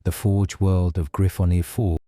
the forge world of Griffony Forge.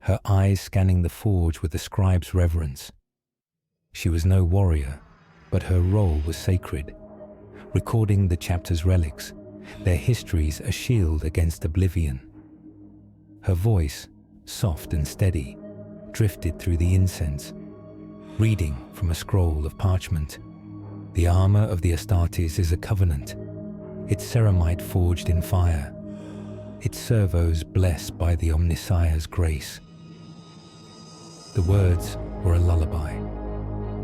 Her eyes scanning the forge with the scribe's reverence. She was no warrior, but her role was sacred, recording the chapter's relics, their histories a shield against oblivion. Her voice, soft and steady, drifted through the incense, reading from a scroll of parchment. The armor of the Astartes is a covenant, its ceramite forged in fire, its servos blessed by the Omnissiah's grace. The words were a lullaby,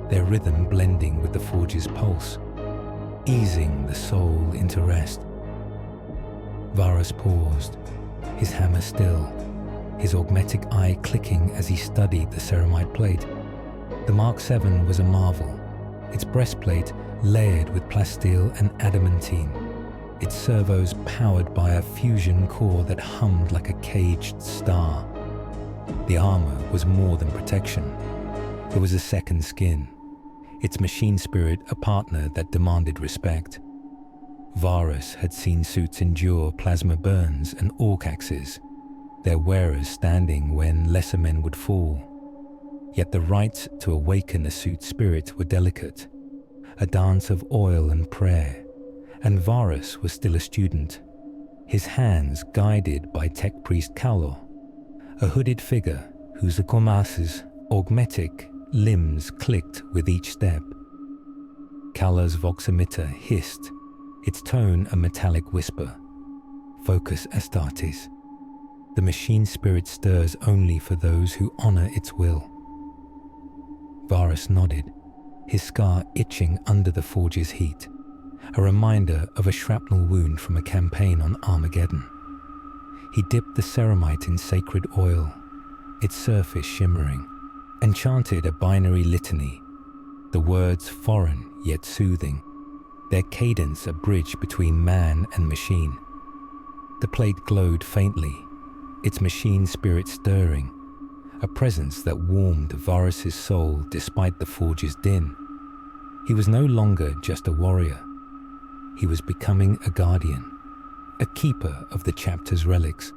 their rhythm blending with the forge's pulse, easing the soul into rest. Varus paused, his hammer still, his augmetic eye clicking as he studied the ceramite plate. The Mark VII was a marvel, its breastplate layered with plasteel and adamantine, its servos powered by a fusion core that hummed like a caged star. The armor was more than protection. It was a second skin, its machine spirit a partner that demanded respect. Varus had seen suits endure plasma burns and orc axes, their wearers standing when lesser men would fall. Yet the rites to awaken a suit's spirit were delicate, a dance of oil and prayer, and Varus was still a student, his hands guided by tech priest Kalor, a hooded figure whose akomas's augmetic limbs clicked with each step. Kalor's voximeter hissed, its tone a metallic whisper. Focus, Astartes. The machine spirit stirs only for those who honor its will. Varus nodded, his scar itching under the forge's heat, a reminder of a shrapnel wound from a campaign on Armageddon. He dipped the ceramite in sacred oil, its surface shimmering, and chanted a binary litany, the words foreign yet soothing, their cadence a bridge between man and machine. The plate glowed faintly, its machine spirit stirring, a presence that warmed Varus's soul despite the forge's din. He was no longer just a warrior. He was becoming a guardian, a keeper of the chapter's relics.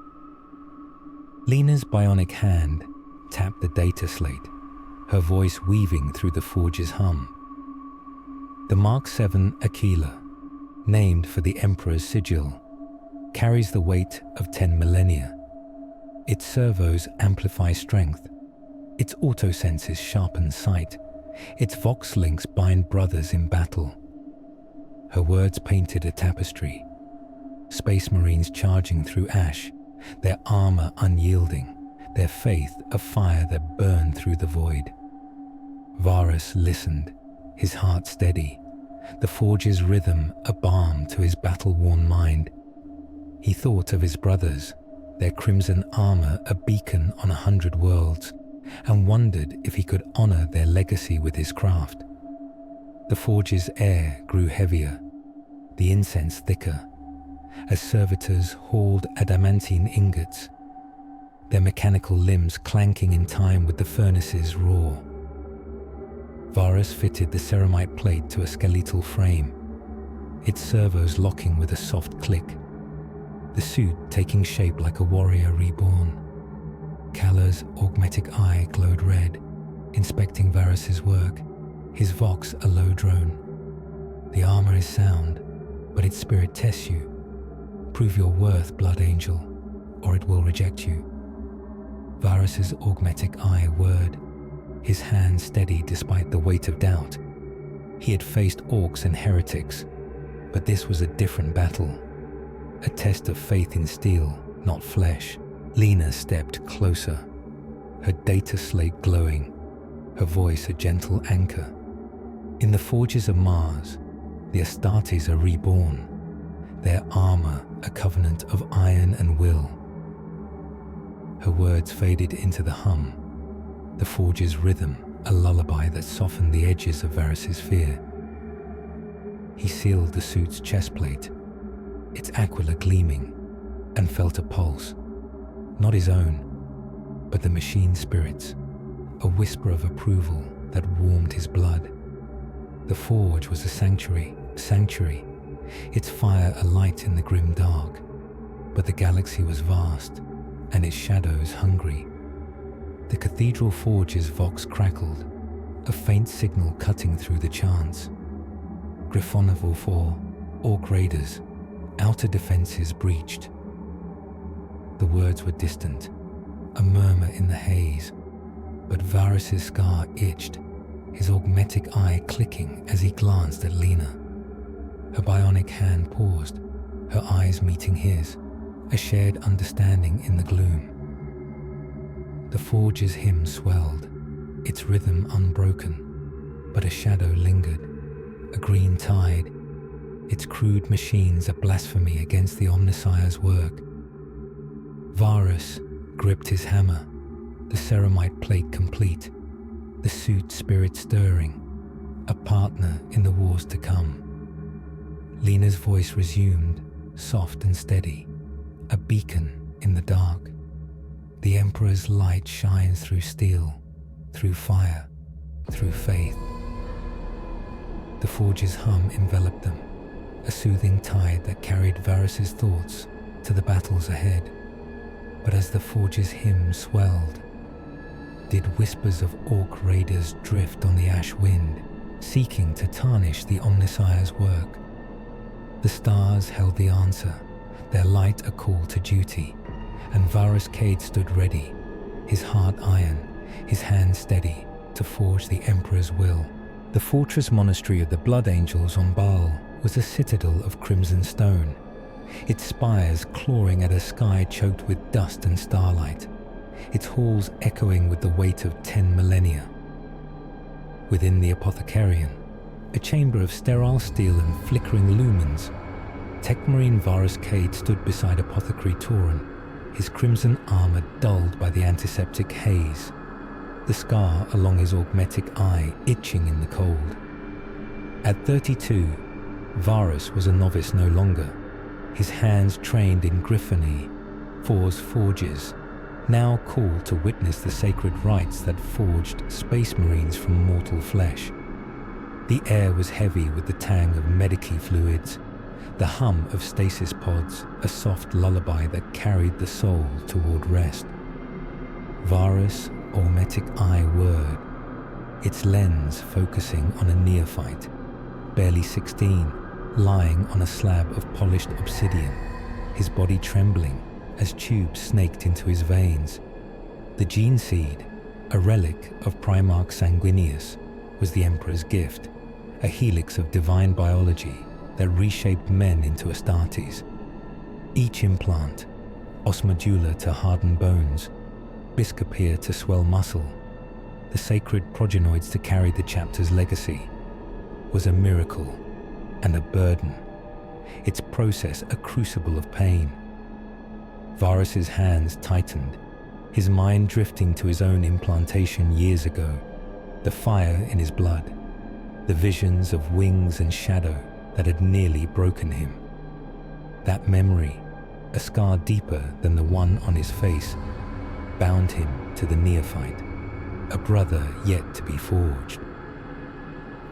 Lena's bionic hand tapped the data slate, her voice weaving through the forge's hum. The Mark VII Aquila, named for the Emperor's sigil, carries the weight of 10 millennia. Its servos amplify strength, Its autosenses sharpen sight. Its vox links bind brothers in battle. Her words painted a tapestry. Space Marines charging through ash, their armor unyielding, their faith a fire that burned through the void. Varus listened, his heart steady, the forge's rhythm a balm to his battle-worn mind. He thought of his brothers, their crimson armor a beacon on 100 worlds, and wondered if he could honor their legacy with his craft. The forge's air grew heavier, the incense thicker, as servitors hauled adamantine ingots, their mechanical limbs clanking in time with the furnace's roar. Varus fitted the ceramite plate to a skeletal frame, its servos locking with a soft click, the suit taking shape like a warrior reborn. Kaller's augmetic eye glowed red, inspecting Varus's work, his vox a low drone. The armor is sound, but its spirit tests you. Prove your worth, Blood Angel, or it will reject you. Varus's augmetic eye whirred, his hand steady despite the weight of doubt. He had faced orcs and heretics, but this was a different battle. A test of faith in steel, not flesh. Lena stepped closer, her data slate glowing, her voice a gentle anchor. In the forges of Mars, the Astartes are reborn, their armor a covenant of iron and will. Her words faded into the hum, the forge's rhythm a lullaby that softened the edges of Varus's fear. He sealed the suit's chestplate, its aquila gleaming, and felt a pulse. Not his own, but the machine spirit's, a whisper of approval that warmed his blood. The forge was a sanctuary, its fire alight in the grim dark, but the galaxy was vast, and its shadows hungry. The cathedral forge's vox crackled, a faint signal cutting through the chants. Griffonival 4, orc raiders, outer defenses breached. The words were distant, a murmur in the haze, but Varus's scar itched, his augmetic eye clicking as he glanced at Lena. Her bionic hand paused, her eyes meeting his, a shared understanding in the gloom. The forge's hymn swelled, its rhythm unbroken, but a shadow lingered, a green tide, its crude machines a blasphemy against the Omnissiah's work. Varus gripped his hammer, the ceramite plate complete, the suit spirit stirring, a partner in the wars to come. Lena's voice resumed, soft and steady, a beacon in the dark. The Emperor's light shines through steel, through fire, through faith. The forge's hum enveloped them, a soothing tide that carried Varus's thoughts to the battles ahead. But as the forge's hymn swelled, did whispers of orc raiders drift on the ash wind, seeking to tarnish the Omnissiah's work? The stars held the answer, their light a call to duty, and Varus Kade stood ready, his heart iron, his hand steady, to forge the Emperor's will. The fortress monastery of the Blood Angels on Baal was a citadel of crimson stone, its spires clawing at a sky choked with dust and starlight, its halls echoing with the weight of 10 millennia. Within the Apothecarian, a chamber of sterile steel and flickering lumens, Techmarine Varus Kade stood beside Apothecary Tauren, his crimson armor dulled by the antiseptic haze, the scar along his augmetic eye itching in the cold. At 32, Varus was a novice no longer, his hands trained in Griffony, For's forges, now called to witness the sacred rites that forged space marines from mortal flesh. The air was heavy with the tang of medici fluids, the hum of stasis pods, a soft lullaby that carried the soul toward rest. Varus' augmetic eye whirred, its lens focusing on a neophyte, barely 16, lying on a slab of polished obsidian, his body trembling as tubes snaked into his veins. The gene seed, A relic of Primarch Sanguinius was the Emperor's gift, a helix of divine biology that reshaped men into Astartes. Each implant, osmodula to harden bones, biscopia to swell muscle, the sacred progenoids to carry the chapter's legacy, was a miracle and a burden, its process a crucible of pain. Varus's hands tightened, his mind drifting to his own implantation years ago, the fire in his blood, the visions of wings and shadow that had nearly broken him. That memory, a scar deeper than the one on his face, bound him to the neophyte, a brother yet to be forged.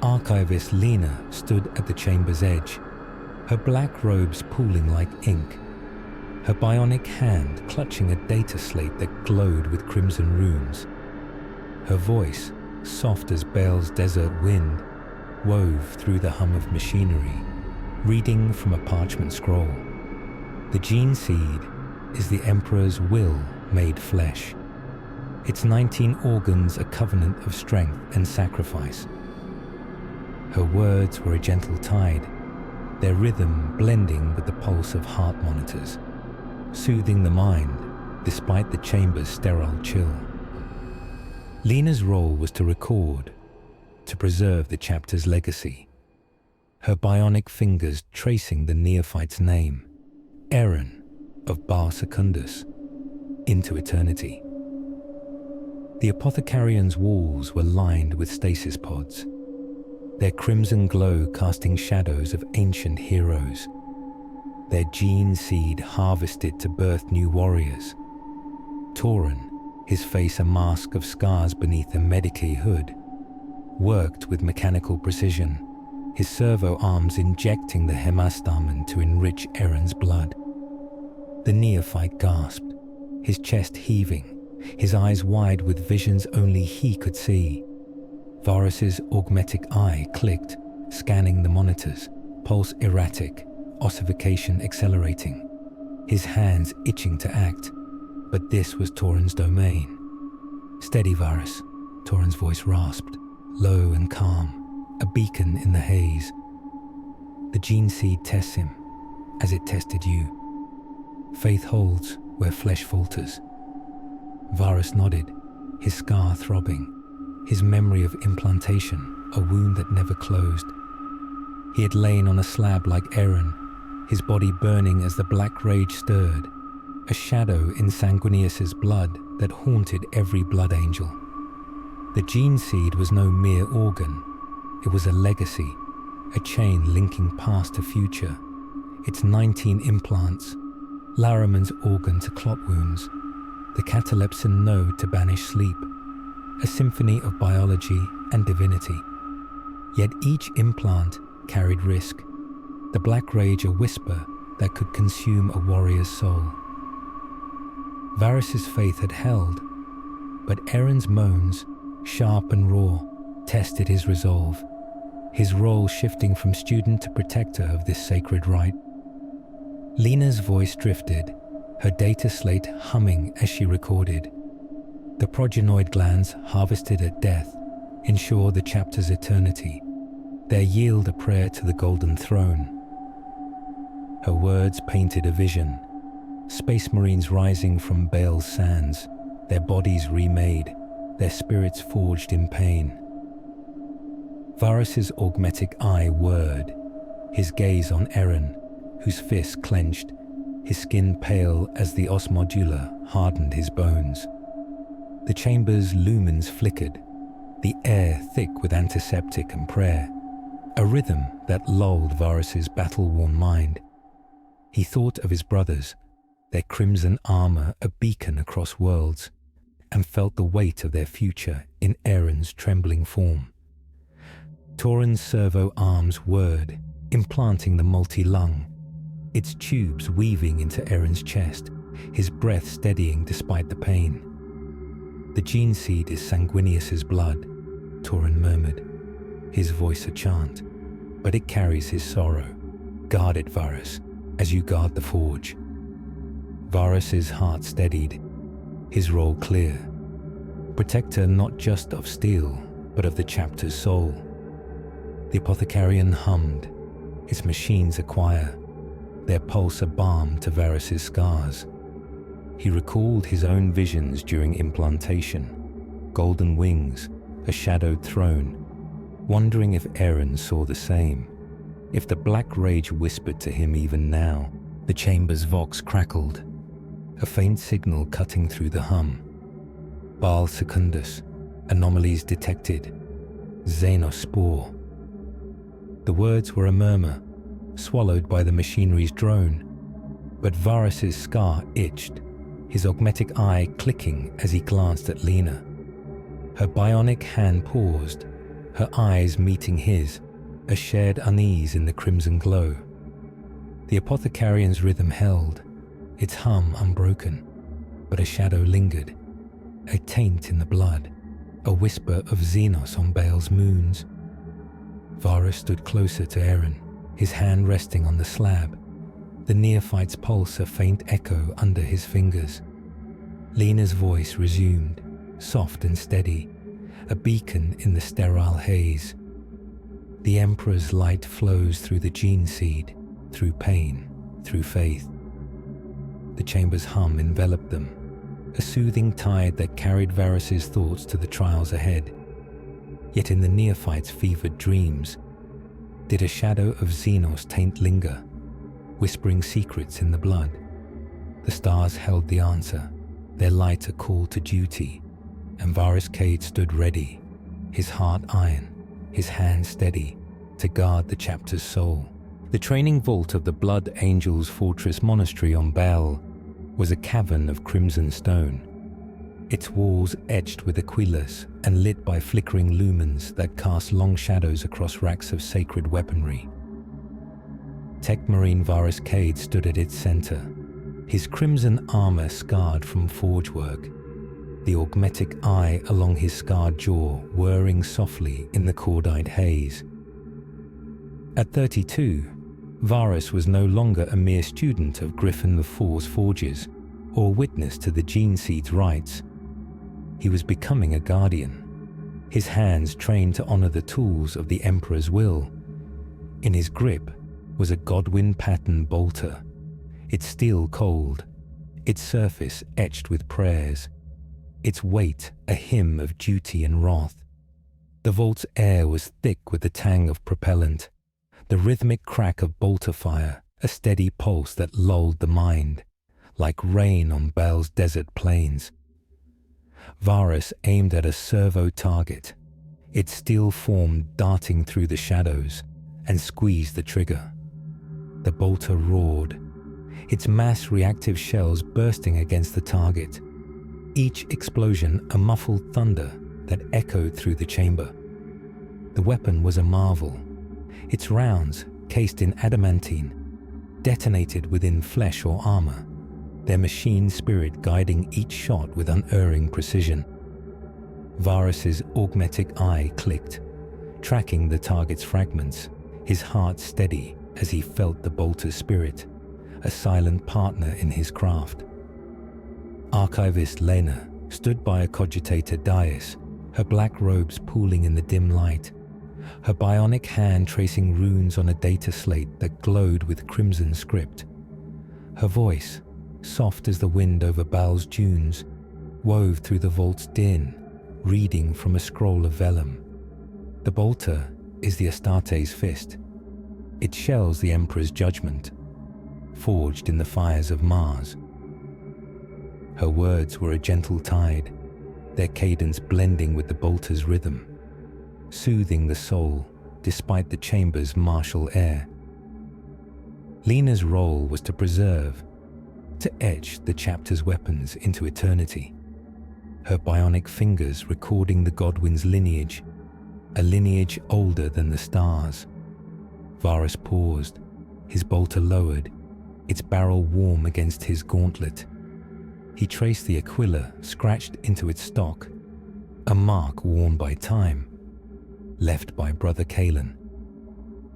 Archivist Lena stood at the chamber's edge, her black robes pooling like ink, her bionic hand clutching a data slate that glowed with crimson runes. Her voice, soft as Baal's desert wind, wove through the hum of machinery, reading from a parchment scroll. The gene seed is the Emperor's will made flesh. Its 19 organs a covenant of strength and sacrifice. Her words were a gentle tide, their rhythm blending with the pulse of heart monitors, soothing the mind despite the chamber's sterile chill. Lena's role was to record, to preserve the chapter's legacy, her bionic fingers tracing the neophyte's name, Aaron of Bar Secundus, into eternity. The apothecarian's walls were lined with stasis pods, their crimson glow casting shadows of ancient heroes, their gene seed harvested to birth new warriors. Tauren, his face a mask of scars beneath a Medicae hood, worked with mechanical precision, his servo arms injecting the hemastamen to enrich Aaron's blood. The neophyte gasped, his chest heaving, his eyes wide with visions only he could see. Varus's augmetic eye clicked, scanning the monitors, pulse erratic, ossification accelerating, his hands itching to act, but this was Tauren's domain. "Steady, Varus," Tauren's voice rasped, low and calm, a beacon in the haze. "The gene seed tests him, as it tested you. Faith holds where flesh falters." Varus nodded, his scar throbbing, his memory of implantation, a wound that never closed. He had lain on a slab like Aaron, his body burning as the black rage stirred, a shadow in Sanguinius's blood that haunted every blood angel. The gene seed was no mere organ. It was a legacy, a chain linking past to future. Its 19 implants, Laraman's organ to clot wounds, the catalepsin node to banish sleep, a symphony of biology and divinity. Yet each implant carried risk, the black rage a whisper that could consume a warrior's soul. Varus's faith had held, but Aaron's moans, sharp and raw, tested his resolve, his role shifting from student to protector of this sacred rite. Lena's voice drifted, her data slate humming as she recorded. The progenoid glands harvested at death ensure the chapter's eternity, their yield a prayer to the golden throne. Her words painted a vision, space marines rising from Baal's sands, their bodies remade, their spirits forged in pain. Varus's augmetic eye whirred, his gaze on Aaron, whose fist clenched, his skin pale as the osmodula hardened his bones. The chamber's lumens flickered, the air thick with antiseptic and prayer, a rhythm that lulled Varus's battle-worn mind. He thought of his brothers, their crimson armor a beacon across worlds, and felt the weight of their future in Aaron's trembling form. Tauren's servo arms whirred, implanting the multi-lung, its tubes weaving into Aaron's chest, his breath steadying despite the pain. "The gene seed is Sanguinius's blood," Tauren murmured, his voice a chant, "but it carries his sorrow. Guard it, Varus, as you guard the forge." Varus's heart steadied, his role clear. protector not just of steel, but of the chapter's soul. The apothecarian hummed, his machines a choir, their pulse a balm to Varus's scars. He recalled his own visions during implantation, golden wings, a shadowed throne, wondering if Aaron saw the same. If the black rage whispered to him even now. The chamber's vox crackled, a faint signal cutting through the hum. Baal Secundus, anomalies detected, xenos spore. The words were a murmur, swallowed by the machinery's drone, but Varus's scar itched, his augmetic eye clicking as he glanced at Lena. Her bionic hand paused, her eyes meeting his, a shared unease in the crimson glow. The apothecarian's rhythm held, its hum unbroken, but a shadow lingered, a taint in the blood, a whisper of xenos on Baal's moons. Varus stood closer to Aaron, his hand resting on the slab, the neophyte's pulse a faint echo under his fingers. Lena's voice resumed, soft and steady, a beacon in the sterile haze. The Emperor's light flows through the gene seed, through pain, through faith. The chamber's hum enveloped them, a soothing tide that carried Varus's thoughts to the trials ahead. Yet in the neophyte's fevered dreams, did a shadow of xenos taint linger, whispering secrets in the blood? The stars held the answer, their light a call to duty, and Varus Kade stood ready, his heart iron, his hand steady, to guard the chapter's soul. The training vault of the Blood Angels' fortress monastery on Baal was a cavern of crimson stone, its walls etched with aquilus and lit by flickering lumens that cast long shadows across racks of sacred weaponry. Techmarine Varus Kade stood at its center, his crimson armor scarred from forge work, the augmetic eye along his scarred jaw whirring softly in the cordite haze. At 32, Varus was no longer a mere student of Griffin IV's forges or witness to the gene seed's rites. He was becoming a guardian, his hands trained to honor the tools of the Emperor's will. In his grip was a Godwin-patterned bolter, its steel cold, its surface etched with prayers, its weight a hymn of duty and wrath. The vault's air was thick with the tang of propellant, the rhythmic crack of bolter fire, a steady pulse that lulled the mind, like rain on Baal's desert plains. Varus aimed at a servo target, its steel form darting through the shadows, and squeezed the trigger. The bolter roared, its mass reactive shells bursting against the target, each explosion a muffled thunder that echoed through the chamber. The weapon was a marvel, its rounds, cased in adamantine, detonated within flesh or armor, their machine spirit guiding each shot with unerring precision. Varus's augmetic eye clicked, tracking the target's fragments, his heart steady as he felt the bolter's spirit, a silent partner in his craft. Archivist Lena stood by a cogitator dais, her black robes pooling in the dim light, her bionic hand tracing runes on a data slate that glowed with crimson script. Her voice, soft as the wind over Baal's dunes, wove through the vault's din, reading from a scroll of vellum. The bolter is the Astartes' fist. It shells the Emperor's judgment, forged in the fires of Mars. Her words were a gentle tide, their cadence blending with the bolter's rhythm, soothing the soul despite the chamber's martial air. Lena's role was to preserve, to etch the chapter's weapons into eternity, her bionic fingers recording the Godwin's lineage, a lineage older than the stars. Varus paused, his bolter lowered, its barrel warm against his gauntlet. He traced the aquila scratched into its stock, a mark worn by time, left by Brother Kalen,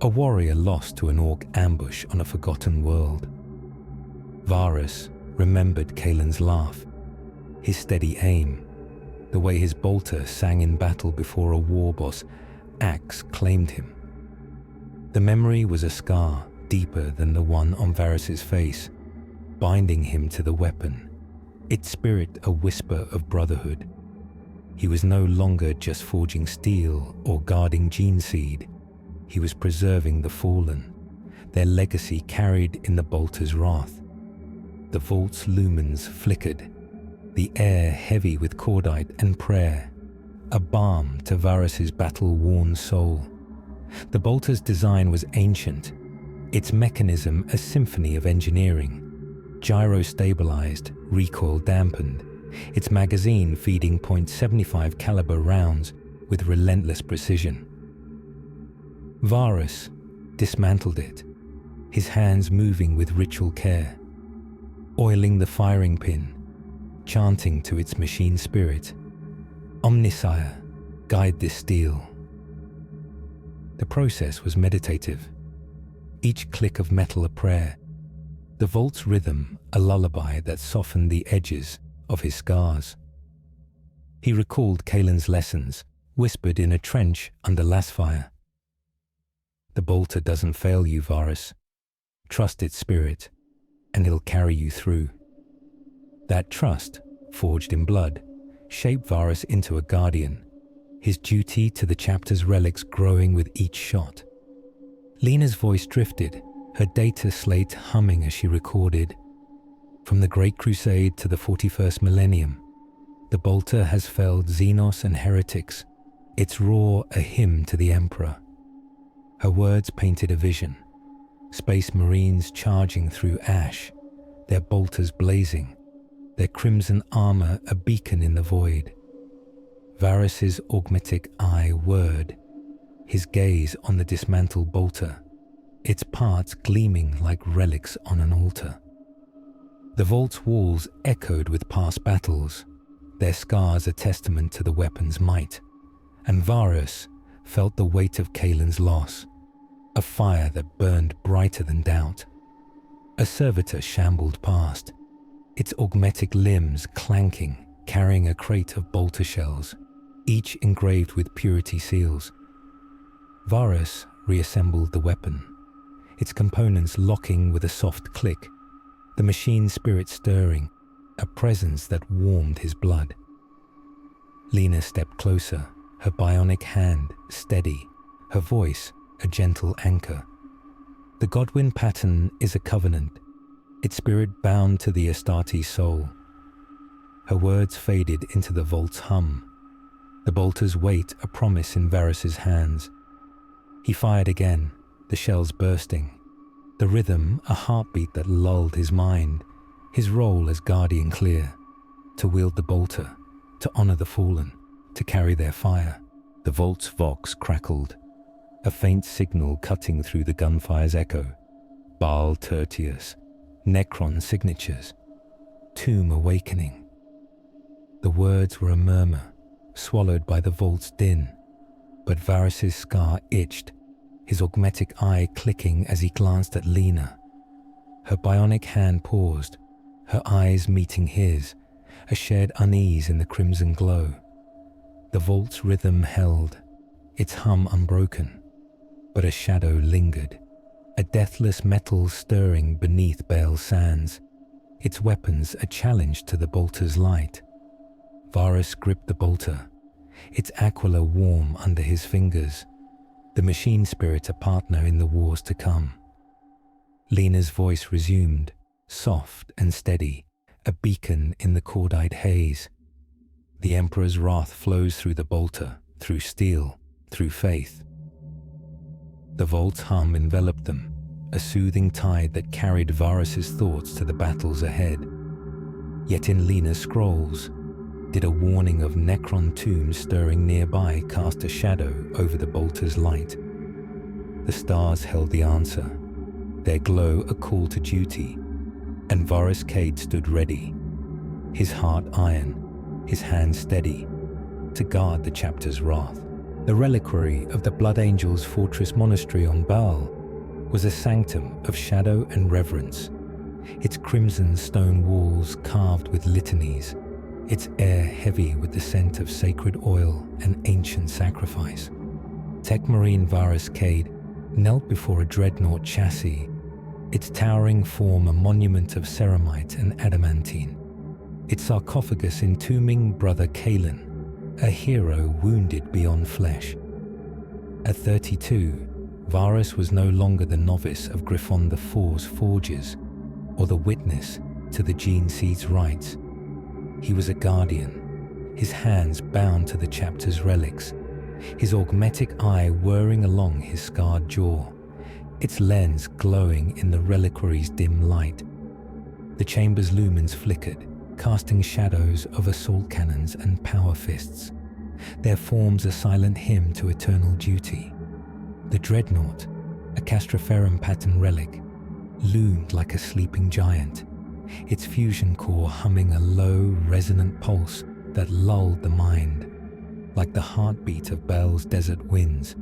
a warrior lost to an orc ambush on a forgotten world. Varus remembered Kalen's laugh, his steady aim, The way his bolter sang in battle before a war boss, axe claimed him. The memory was a scar deeper than the one on Varus's face, binding him to the weapon, its spirit a whisper of brotherhood. He was no longer just forging steel or guarding gene seed. He was preserving the fallen, their legacy carried in the bolter's wrath. The vault's lumens flickered, the air heavy with cordite and prayer, a balm to Varus's battle-worn soul. The bolter's design was ancient, its mechanism a symphony of engineering, gyro-stabilized, recoil-dampened, its magazine feeding .75 caliber rounds with relentless precision. Varus dismantled it, his hands moving with ritual care, oiling the firing pin, chanting to its machine spirit, "Omnisire, guide this steel." The process was meditative, each click of metal a prayer, the vault's rhythm a lullaby that softened the edges of his scars. He recalled Kaelin's lessons, whispered in a trench under Lasfire. "The bolter doesn't fail you, Varus. Trust its spirit, and it'll carry you through." That trust, forged in blood, shaped Varus into a guardian, his duty to the chapter's relics growing with each shot. Lena's voice drifted, her data slate humming as she recorded. From the Great Crusade to the 41st Millennium, the bolter has felled xenos and heretics, its roar a hymn to the Emperor. Her words painted a vision. Space Marines charging through ash, their bolters blazing, their crimson armor a beacon in the void. Varus's augmetic eye whirred, his gaze on the dismantled bolter, its parts gleaming like relics on an altar. The vault's walls echoed with past battles, their scars a testament to the weapon's might, and Varus felt the weight of Kaelin's loss, a fire that burned brighter than doubt. A servitor shambled past, its augmetic limbs clanking, carrying a crate of bolter shells, each engraved with purity seals. Varus reassembled the weapon, its components locking with a soft click, the machine spirit stirring, a presence that warmed his blood. Lena stepped closer, her bionic hand steady, her voice a gentle anchor. The Godwin pattern is a covenant, its spirit bound to the Astartes soul. Her words faded into the vault's hum, the bolter's weight a promise in Varus's hands. He fired again, the shells bursting, the rhythm a heartbeat that lulled his mind, his role as guardian clear, to wield the bolter, to honor the fallen, to carry their fire. The vault's vox crackled, a faint signal cutting through the gunfire's echo. Baal Tertius, Necron signatures, tomb awakening. The words were a murmur, swallowed by the vault's din, but Varus's scar itched, his augmetic eye clicking as he glanced at Lena. Her bionic hand paused, her eyes meeting his, a shared unease in the crimson glow. The vault's rhythm held, its hum unbroken, but a shadow lingered, a deathless metal stirring beneath Baal's sands, its weapons a challenge to the bolter's light. Varus gripped the bolter, its aquila warm under his fingers, the machine spirit a partner in the wars to come. Lena's voice resumed, soft and steady, a beacon in the cordite haze. The Emperor's wrath flows through the bolter, through steel, through faith. The vault's hum enveloped them, a soothing tide that carried Varus's thoughts to the battles ahead. Yet in Lena's scrolls, did a warning of Necron tombs stirring nearby cast a shadow over the bolter's light. The stars held the answer, their glow a call to duty, and Varus Kade stood ready, his heart iron, his hand steady, to guard the chapter's wrath. The reliquary of the Blood Angels' fortress monastery on Baal was a sanctum of shadow and reverence, its crimson stone walls carved with litanies, its air heavy with the scent of sacred oil and ancient sacrifice. Techmarine Varus Kade knelt before a dreadnought chassis, its towering form a monument of ceramite and adamantine, its sarcophagus entombing brother Kalen, a hero wounded beyond flesh. At 32, Varus was no longer the novice of Griffon IV's forges or the witness to the gene seed's rites. He was a guardian, his hands bound to the chapter's relics, his augmetic eye whirring along his scarred jaw, its lens glowing in the reliquary's dim light. The chamber's lumens flickered, casting shadows of assault cannons and power fists, their forms a silent hymn to eternal duty. The dreadnought, a castroferum pattern relic, loomed like a sleeping giant, its fusion core humming a low, resonant pulse that lulled the mind, like the heartbeat of Bel's desert winds.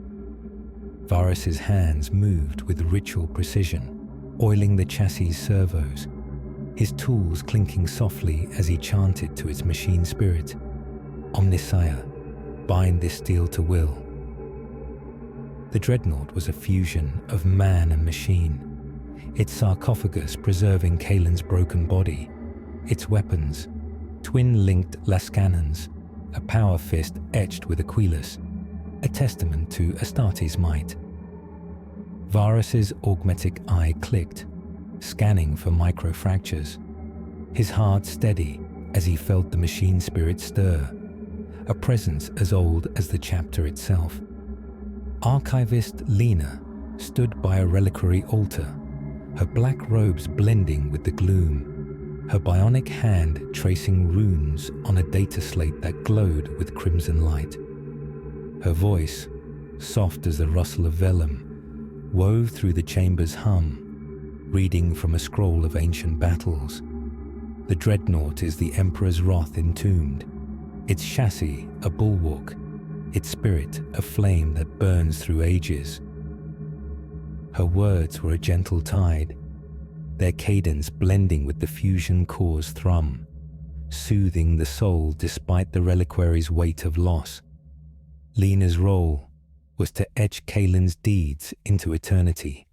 Varus's hands moved with ritual precision, oiling the chassis' servos, his tools clinking softly as he chanted to its machine spirit, Omnissiah, bind this steel to will. The dreadnought was a fusion of man and machine, its sarcophagus preserving Kalen's broken body, its weapons, twin-linked lascannons, a power fist etched with Aquilus, a testament to Astartes' might. Varus's augmetic eye clicked, scanning for microfractures, his heart steady as he felt the machine spirit stir, a presence as old as the chapter itself. Archivist Lena stood by a reliquary altar, her black robes blending with the gloom, her bionic hand tracing runes on a data slate that glowed with crimson light. Her voice, soft as the rustle of vellum, wove through the chamber's hum, reading from a scroll of ancient battles. The dreadnought is the Emperor's wrath entombed, its chassis a bulwark, its spirit a flame that burns through ages. Her words were a gentle tide, their cadence blending with the fusion core's thrum, soothing the soul despite the reliquary's weight of loss. Lena's role was to etch Kalen's deeds into eternity,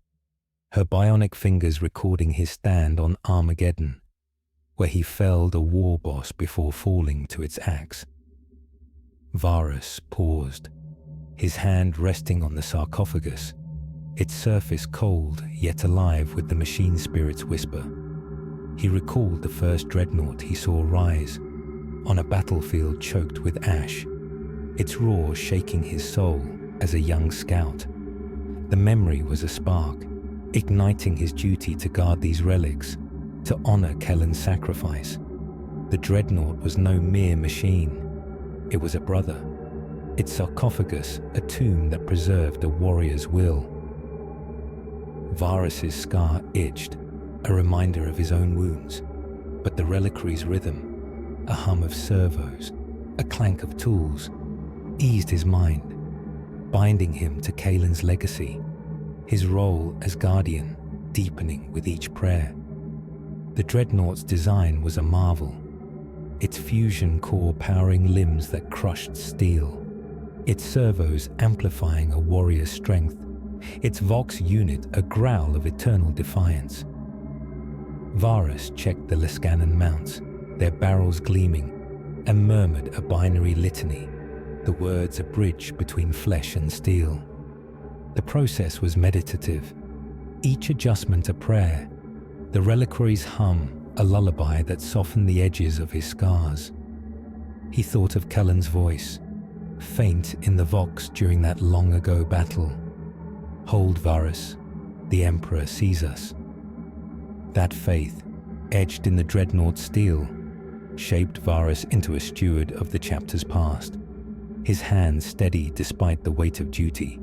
her bionic fingers recording his stand on Armageddon, where he felled a war boss before falling to its axe. Varus paused, his hand resting on the sarcophagus, its surface cold yet alive with the machine spirit's whisper. He recalled the first dreadnought he saw rise, on a battlefield choked with ash, its roar shaking his soul as a young scout. The memory was a spark, igniting his duty to guard these relics, to honor Kellen's sacrifice. The dreadnought was no mere machine. It was a brother, its sarcophagus a tomb that preserved a warrior's will. Varus's scar itched, a reminder of his own wounds, but the reliquary's rhythm, a hum of servos, a clank of tools, eased his mind, binding him to Kalen's legacy, his role as guardian deepening with each prayer. The dreadnought's design was a marvel, its fusion core powering limbs that crushed steel, its servos amplifying a warrior's strength, its Vox unit a growl of eternal defiance. Varus checked the Lascannon mounts, their barrels gleaming, and murmured a binary litany, the words a bridge between flesh and steel. The process was meditative, each adjustment a prayer, the reliquary's hum a lullaby that softened the edges of his scars. He thought of Kellen's voice, faint in the Vox during that long-ago battle. Hold, Varus, the Emperor sees us. That faith, etched in the dreadnought steel, shaped Varus into a steward of the chapter's past, his hands steady despite the weight of duty.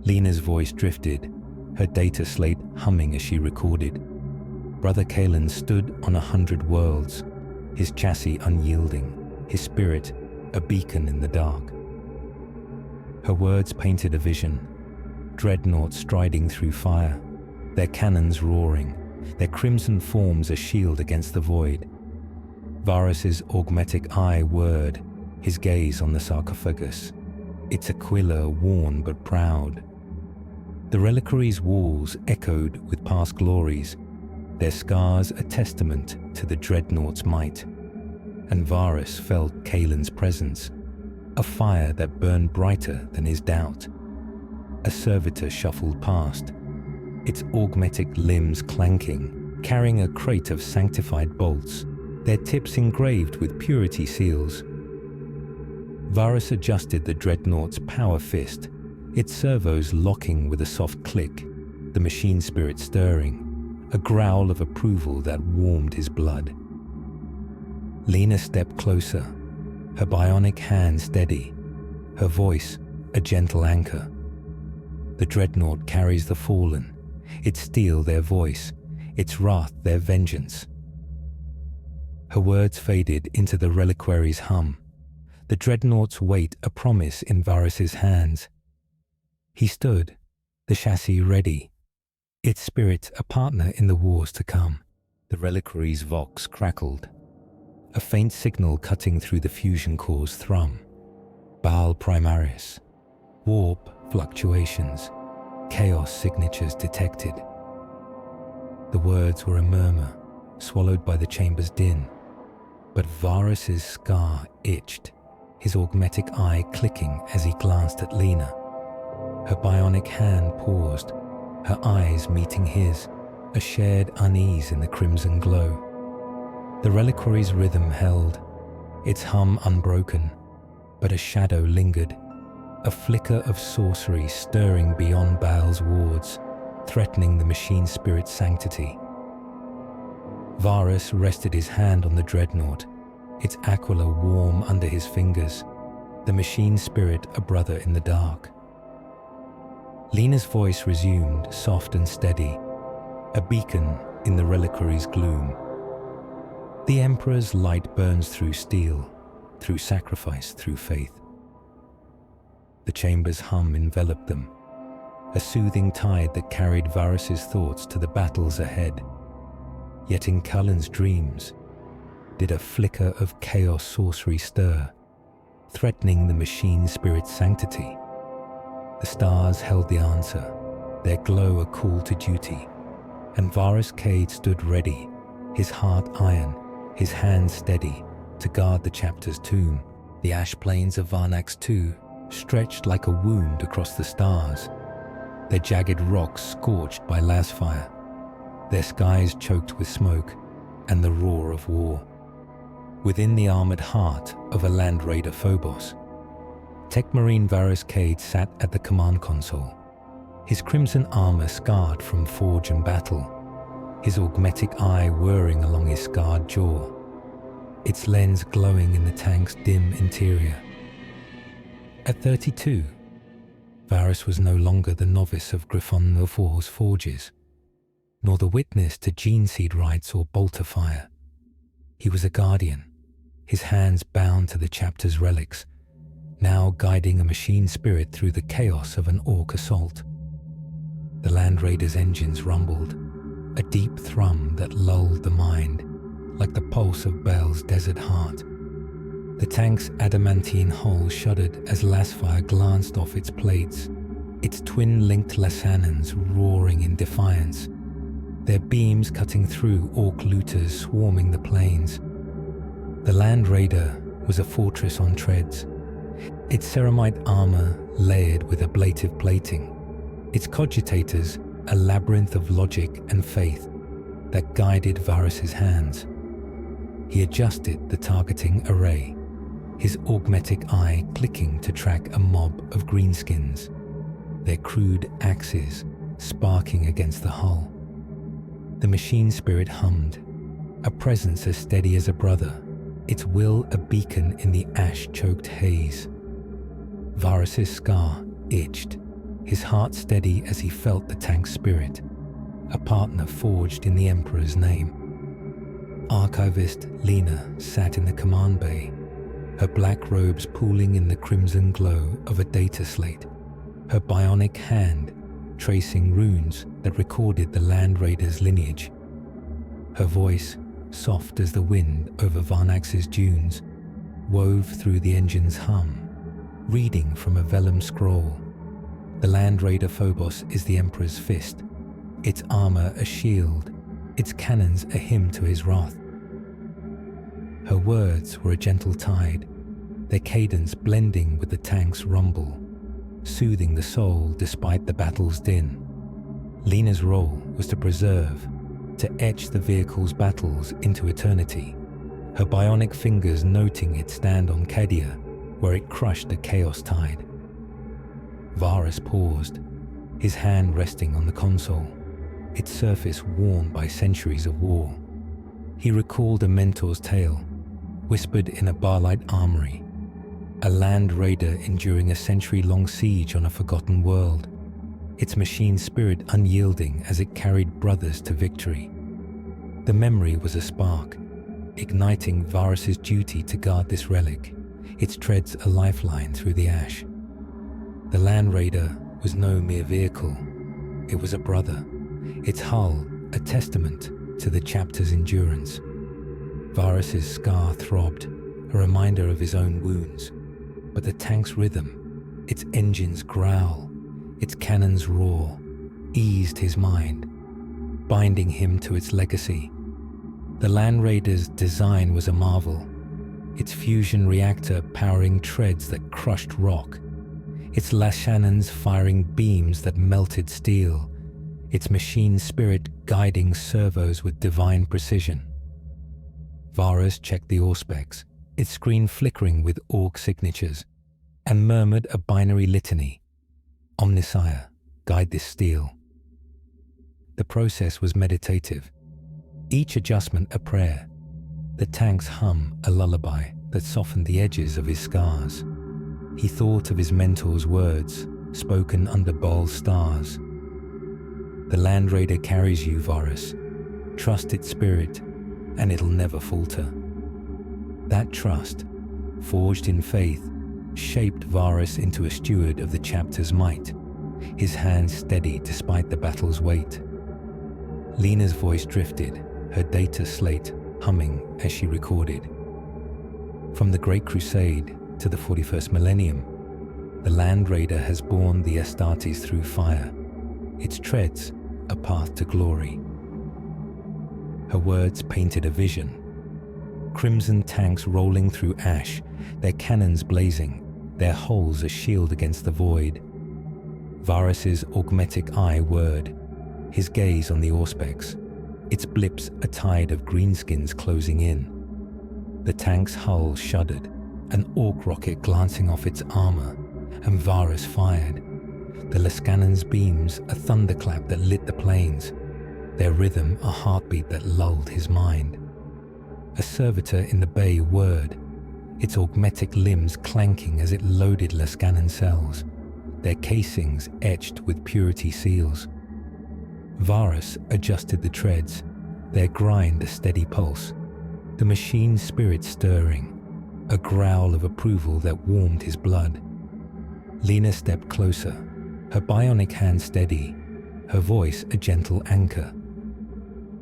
Lena's voice drifted, her data slate humming as she recorded. Brother Kalen stood on 100 worlds, his chassis unyielding, his spirit a beacon in the dark. Her words painted a vision, dreadnoughts striding through fire, their cannons roaring, their crimson forms a shield against the void. Varus's augmetic eye whirred, his gaze on the sarcophagus, its aquila worn but proud. The reliquary's walls echoed with past glories, their scars a testament to the dreadnaught's might. And Varus felt Kaelin's presence, a fire that burned brighter than his doubt. A servitor shuffled past, its augmetic limbs clanking, carrying a crate of sanctified bolts, their tips engraved with purity seals. Varus adjusted the dreadnaught's power fist, its servos locking with a soft click, the machine spirit stirring, a growl of approval that warmed his blood. Lena stepped closer, her bionic hand steady, her voice a gentle anchor. The dreadnought carries the fallen, its steel their voice, its wrath their vengeance. Her words faded into the reliquary's hum, the dreadnaught's weight a promise in Varus's hands. He stood, the chassis ready, its spirit a partner in the wars to come. The reliquary's vox crackled, a faint signal cutting through the fusion core's thrum. Baal Primaris, warp fluctuations, chaos signatures detected. The words were a murmur, swallowed by the chamber's din, but Varus's scar itched, his augmetic eye clicking as he glanced at Lena. Her bionic hand paused, her eyes meeting his, a shared unease in the crimson glow. The reliquary's rhythm held, its hum unbroken, but a shadow lingered, a flicker of sorcery stirring beyond Baal's wards, threatening the machine spirit's sanctity. Varus rested his hand on the dreadnought, its aquila warm under his fingers, the machine spirit a brother in the dark. Lena's voice resumed, soft and steady, a beacon in the reliquary's gloom. The Emperor's light burns through steel, through sacrifice, through faith. The chamber's hum enveloped them, a soothing tide that carried Varus's thoughts to the battles ahead. Yet in Cullen's dreams did a flicker of chaos sorcery stir, threatening the machine spirit's sanctity. The stars held the answer, their glow a call to duty, and Varus Kade stood ready, his heart iron, his hands steady, to guard the chapter's tomb. The ash plains of Varnax II stretched like a wound across the stars, their jagged rocks scorched by lasfire, their skies choked with smoke and the roar of war. Within the armored heart of a land raider Phobos, Techmarine Varus Kade sat at the command console, his crimson armor scarred from forge and battle, his augmetic eye whirring along his scarred jaw, its lens glowing in the tank's dim interior. At 32, Varus was no longer the novice of Griffon Novor's forges, nor the witness to gene seed rites or bolter fire. He was a guardian, his hands bound to the chapter's relics, now guiding a machine spirit through the chaos of an orc assault. The Land Raider's engines rumbled, a deep thrum that lulled the mind, like the pulse of Baal's desert heart. The tank's adamantine hull shuddered as lasfire glanced off its plates, its twin-linked lasannons roaring in defiance, their beams cutting through orc looters swarming the plains. The Land Raider was a fortress on treads, its ceramite armor layered with ablative plating, its cogitators a labyrinth of logic and faith that guided Varus's hands. He adjusted the targeting array, his augmetic eye clicking to track a mob of greenskins, their crude axes sparking against the hull. The machine spirit hummed, a presence as steady as a brother, its will a beacon in the ash-choked haze. Varus's scar itched, his heart steady as he felt the tank's spirit, a partner forged in the Emperor's name. Archivist Lena sat in the command bay, her black robes pooling in the crimson glow of a data slate, her bionic hand tracing runes that recorded the Land Raider's lineage. Her voice, soft as the wind over Varnax's dunes, wove through the engine's hum, reading from a vellum scroll. The Land Raider Phobos is the Emperor's fist, its armor a shield, its cannons a hymn to his wrath. Her words were a gentle tide, their cadence blending with the tank's rumble, soothing the soul despite the battle's din. Lena's role was to preserve, to etch the vehicle's battles into eternity, her bionic fingers noting its stand on Cadia, where it crushed a chaos tide. Varus paused, his hand resting on the console, its surface worn by centuries of war. He recalled a mentor's tale, whispered in a barlight armory, a land raider enduring a century-long siege on a forgotten world, its machine spirit unyielding as it carried brothers to victory. The memory was a spark, igniting Varus's duty to guard this relic, its treads a lifeline through the ash. The Land Raider was no mere vehicle, it was a brother, its hull a testament to the chapter's endurance. Varus's scar throbbed, a reminder of his own wounds, but the tank's rhythm, its engine's growl, its cannon's roar, eased his mind, binding him to its legacy. The Land Raider's design was a marvel, its fusion reactor powering treads that crushed rock, its Lashannons firing beams that melted steel, its machine spirit guiding servos with divine precision. Varus checked the auspex, its screen flickering with orc signatures, and murmured a binary litany. Omnissiah, guide this steel. The process was meditative, each adjustment a prayer, the tank's hum a lullaby that softened the edges of his scars. He thought of his mentor's words, spoken under bold stars. The Land Raider carries you, Varus. Trust its spirit, and it'll never falter. That trust, forged in faith, shaped Varus into a steward of the chapter's might, his hands steady despite the battle's weight. Lena's voice drifted, her data slate humming as she recorded. From the Great Crusade to the 41st Millennium, the Land Raider has borne the Astartes through fire, its treads a path to glory. Her words painted a vision. Crimson tanks rolling through ash, their cannons blazing, their hulls a shield against the void. Varus's augmetic eye whirred, his gaze on the auspex, its blips a tide of greenskins closing in. The tank's hull shuddered, an orc rocket glancing off its armor, and Varus fired. The Lascannon's beams a thunderclap that lit the plains, their rhythm a heartbeat that lulled his mind. A servitor in the bay whirred, its augmetic limbs clanking as it loaded Lascannon cells, their casings etched with purity seals. Varus adjusted the treads, their grind a steady pulse, the machine's spirit stirring, a growl of approval that warmed his blood. Lena stepped closer, her bionic hand steady, her voice a gentle anchor.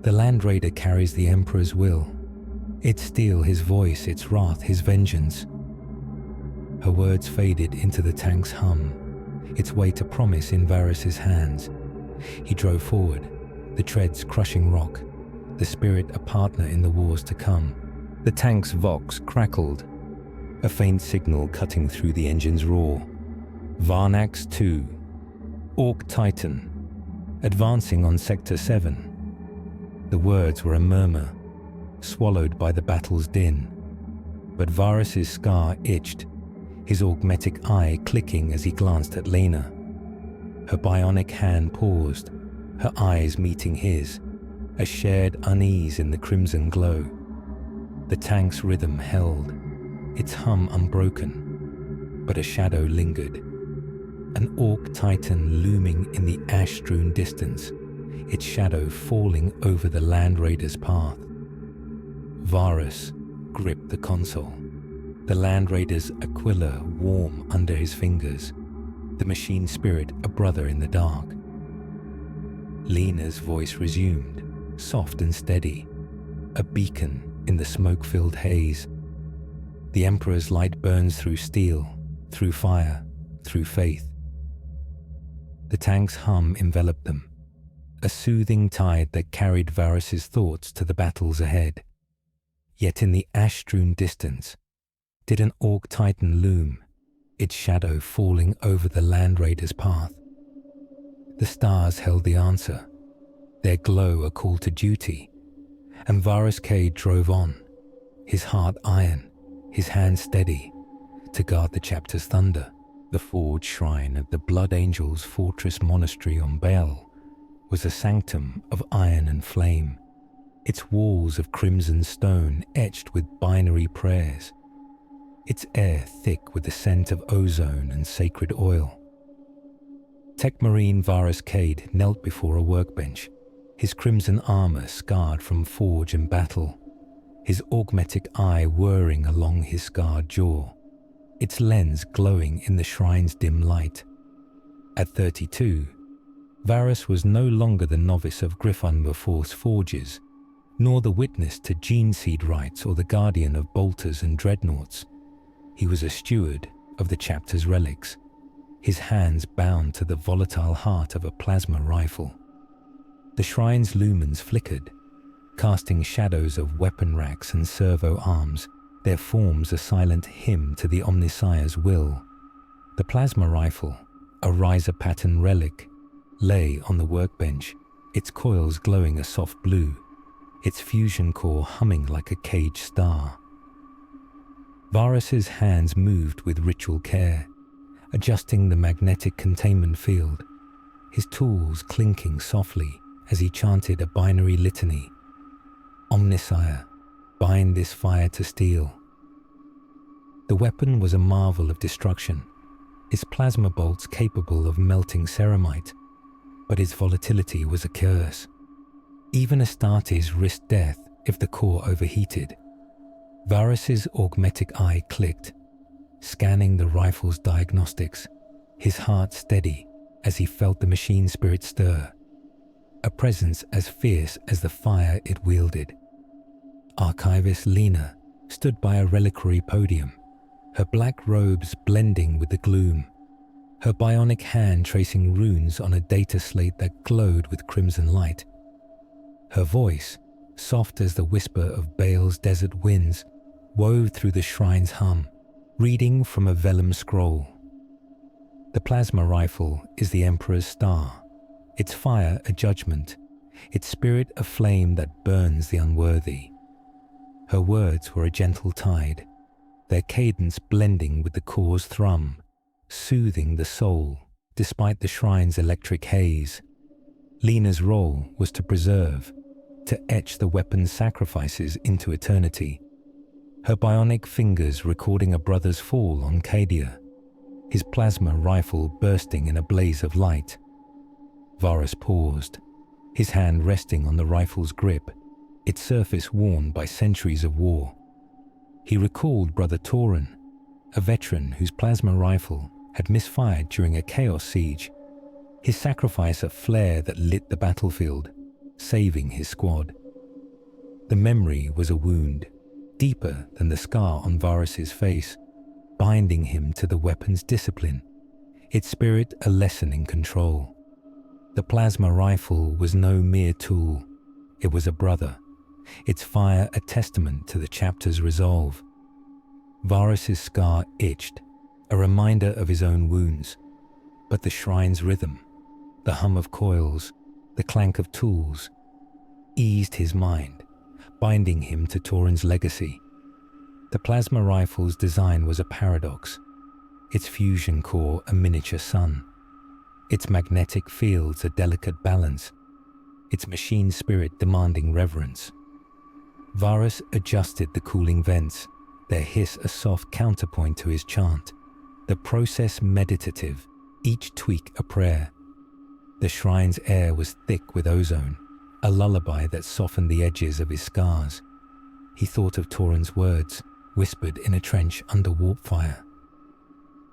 The Land Raider carries the Emperor's will, its steel his voice, its wrath his vengeance. Her words faded into the tank's hum, its weight a promise in Varus's hands. He drove forward, the treads crushing rock, the spirit a partner in the wars to come. The tank's vox crackled, a faint signal cutting through the engine's roar. Varnax 2, Orc Titan, advancing on Sector 7. The words were a murmur, swallowed by the battle's din. But Varus's scar itched, his augmetic eye clicking as he glanced at Lena. Her bionic hand paused, her eyes meeting his, a shared unease in the crimson glow. The tank's rhythm held, its hum unbroken, but a shadow lingered. An orc titan looming in the ash-strewn distance, its shadow falling over the Land Raider's path. Varus gripped the console, the Land Raider's Aquila warm under his fingers, the machine spirit a brother in the dark. Lena's voice resumed, soft and steady, a beacon in the smoke-filled haze. The Emperor's light burns through steel, through fire, through faith. The tank's hum enveloped them, a soothing tide that carried Varus's thoughts to the battles ahead. Yet in the ash-strewn distance, did an Orc Titan loom, its shadow falling over the Land Raider's path. The stars held the answer, their glow a call to duty, and Varus Kade drove on, his heart iron, his hand steady, to guard the chapter's thunder. The forged shrine at the Blood Angels' fortress monastery on Baal was a sanctum of iron and flame, its walls of crimson stone etched with binary prayers, its air thick with the scent of ozone and sacred oil. Techmarine Varus Kade knelt before a workbench, his crimson armor scarred from forge and battle, his augmetic eye whirring along his scarred jaw, its lens glowing in the shrine's dim light. At 32, Varus was no longer the novice of Griffon Force forges, nor the witness to gene seed rites or the guardian of bolters and dreadnoughts. He was a steward of the chapter's relics, his hands bound to the volatile heart of a plasma rifle. The shrine's lumens flickered, casting shadows of weapon racks and servo arms, their forms a silent hymn to the Omnissiah's will. The plasma rifle, a riser pattern relic, lay on the workbench, its coils glowing a soft blue, its fusion core humming like a caged star. Varus's hands moved with ritual care, adjusting the magnetic containment field, his tools clinking softly as he chanted a binary litany. Omnissiah, bind this fire to steel. The weapon was a marvel of destruction, its plasma bolts capable of melting ceramite, but its volatility was a curse. Even Astartes risked death if the core overheated. Varus's augmetic eye clicked, scanning the rifle's diagnostics, his heart steady as he felt the machine spirit stir, a presence as fierce as the fire it wielded. Archivist Lena stood by a reliquary podium, her black robes blending with the gloom, her bionic hand tracing runes on a data slate that glowed with crimson light. Her voice, soft as the whisper of Baal's desert winds, wove through the shrine's hum, reading from a vellum scroll. The plasma rifle is the Emperor's star, its fire a judgment, its spirit a flame that burns the unworthy. Her words were a gentle tide, their cadence blending with the core's thrum, soothing the soul despite the shrine's electric haze. Lena's role was to preserve, to etch the weapon's sacrifices into eternity, her bionic fingers recording a brother's fall on Cadia, his plasma rifle bursting in a blaze of light. Varus paused, his hand resting on the rifle's grip, its surface worn by centuries of war. He recalled Brother Tauren, a veteran whose plasma rifle had misfired during a chaos siege, his sacrifice a flare that lit the battlefield, saving his squad. The memory was a wound, deeper than the scar on Varus's face, binding him to the weapon's discipline, its spirit a lesson in control. The plasma rifle was no mere tool, it was a brother, its fire a testament to the chapter's resolve. Varus's scar itched, a reminder of his own wounds, but the shrine's rhythm, the hum of coils, the clank of tools, eased his mind, binding him to Tauren's legacy. The plasma rifle's design was a paradox, its fusion core a miniature sun, its magnetic fields a delicate balance, its machine spirit demanding reverence. Varus adjusted the cooling vents, their hiss a soft counterpoint to his chant, the process meditative, each tweak a prayer. The shrine's air was thick with ozone, a lullaby that softened the edges of his scars. He thought of Tauren's words, whispered in a trench under warp fire.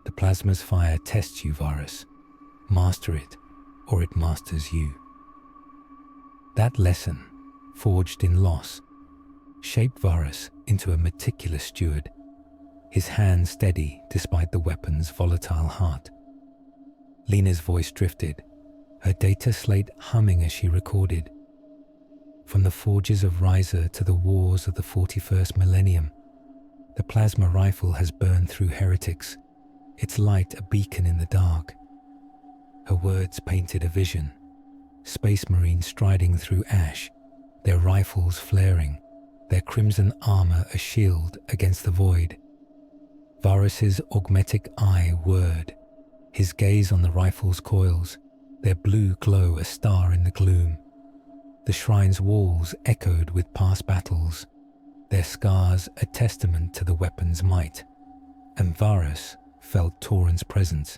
The plasma's fire tests you, Varus. Master it, or it masters you. That lesson, forged in loss, shaped Varus into a meticulous steward, his hand steady despite the weapon's volatile heart. Lena's voice drifted, her data slate humming as she recorded. From the forges of Riser to the wars of the 41st Millennium, the plasma rifle has burned through heretics, its light a beacon in the dark. Her words painted a vision. Space Marines striding through ash, their rifles flaring, their crimson armor a shield against the void. Varus's augmetic eye whirred, his gaze on the rifle's coils, their blue glow a star in the gloom. The shrine's walls echoed with past battles, their scars a testament to the weapon's might. And Varus felt Tauren's presence,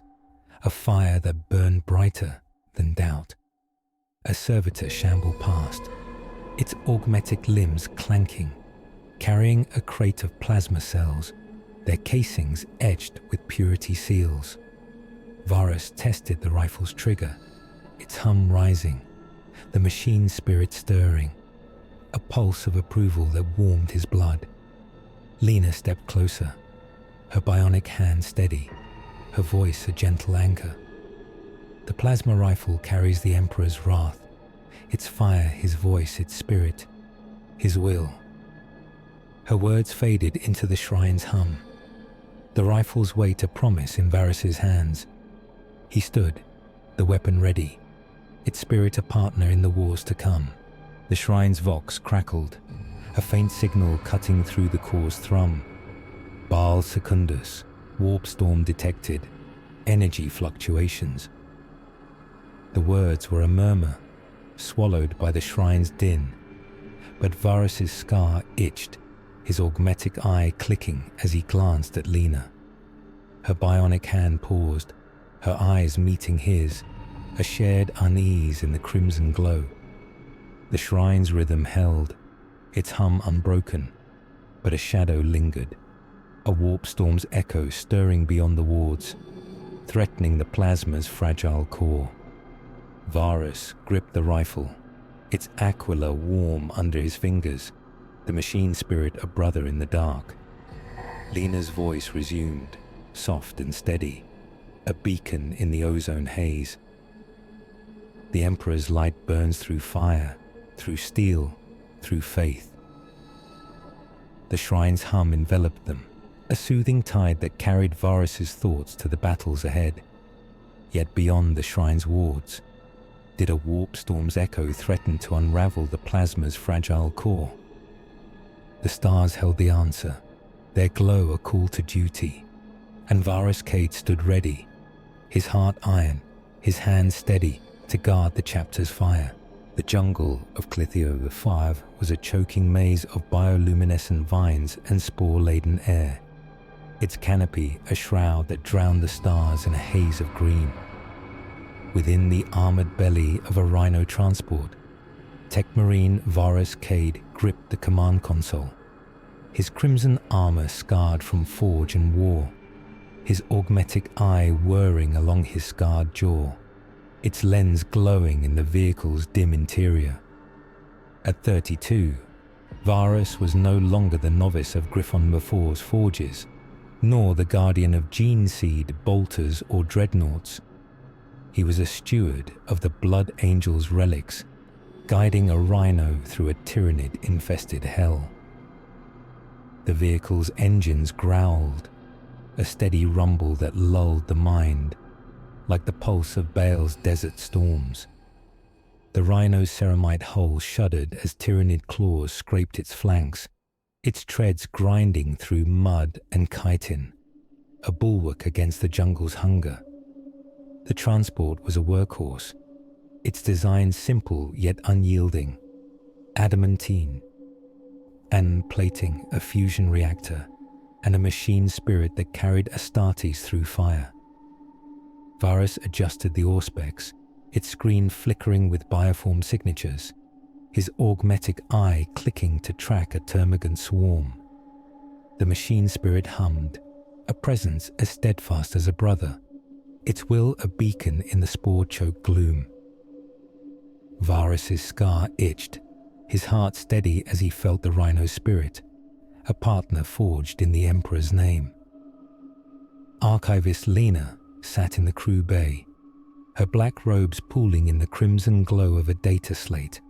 a fire that burned brighter than doubt. A servitor shambled past, its augmetic limbs clanking, carrying a crate of plasma cells, their casings etched with purity seals. Varus tested the rifle's trigger, its hum rising, the machine spirit stirring, a pulse of approval that warmed his blood. Lena stepped closer, her bionic hand steady, her voice a gentle anchor. The plasma rifle carries the Emperor's wrath, its fire, his voice, its spirit, his will. Her words faded into the shrine's hum, the rifle's weight a promise in Varus's hands. He stood, the weapon ready, its spirit a partner in the wars to come. The shrine's vox crackled, a faint signal cutting through the core's thrum. Baal Secundus, warp storm detected, energy fluctuations. The words were a murmur, swallowed by the shrine's din, but Varus's scar itched, his augmetic eye clicking as he glanced at Lena. Her bionic hand paused, her eyes meeting his, a shared unease in the crimson glow. The shrine's rhythm held, its hum unbroken, but a shadow lingered, a warp storm's echo stirring beyond the wards, threatening the plasma's fragile core. Varus gripped the rifle, its aquila warm under his fingers, the machine spirit a brother in the dark. Lena's voice resumed, soft and steady, a beacon in the ozone haze. The Emperor's light burns through fire, through steel, through faith. The shrine's hum enveloped them, a soothing tide that carried Varus's thoughts to the battles ahead. Yet beyond the shrine's wards, did a warp storm's echo threaten to unravel the plasma's fragile core? The stars held the answer, their glow a call to duty, and Varus Kade stood ready, his heart iron, his hands steady to guard the chapter's fire. The jungle of Clithio V was a choking maze of bioluminescent vines and spore-laden air, its canopy a shroud that drowned the stars in a haze of green. Within the armored belly of a rhino transport, Techmarine Varus Kade gripped the command console, his crimson armor scarred from forge and war, his augmetic eye whirring along his scarred jaw, its lens glowing in the vehicle's dim interior. At 32, Varus was no longer the novice of Griffon Mafor's forges, nor the guardian of gene seed, bolters, or dreadnoughts. He was a steward of the Blood Angel's relics, guiding a rhino through a tyrannid-infested hell. The vehicle's engines growled, a steady rumble that lulled the mind, like the pulse of Baal's desert storms. The rhino's ceramite hull shuddered as tyrannid claws scraped its flanks, its treads grinding through mud and chitin, a bulwark against the jungle's hunger. The transport was a workhorse, its design simple yet unyielding, adamantine, and plating a fusion reactor and a machine spirit that carried Astartes through fire. Varus adjusted the auspex, its screen flickering with bioform signatures, his augmetic eye clicking to track a termagant swarm. The machine spirit hummed, a presence as steadfast as a brother, its will a beacon in the spore-choked gloom. Varus's scar itched, his heart steady as he felt the rhino's spirit, a partner forged in the Emperor's name. Archivist Lena sat in the crew bay, her black robes pooling in the crimson glow of a data slate,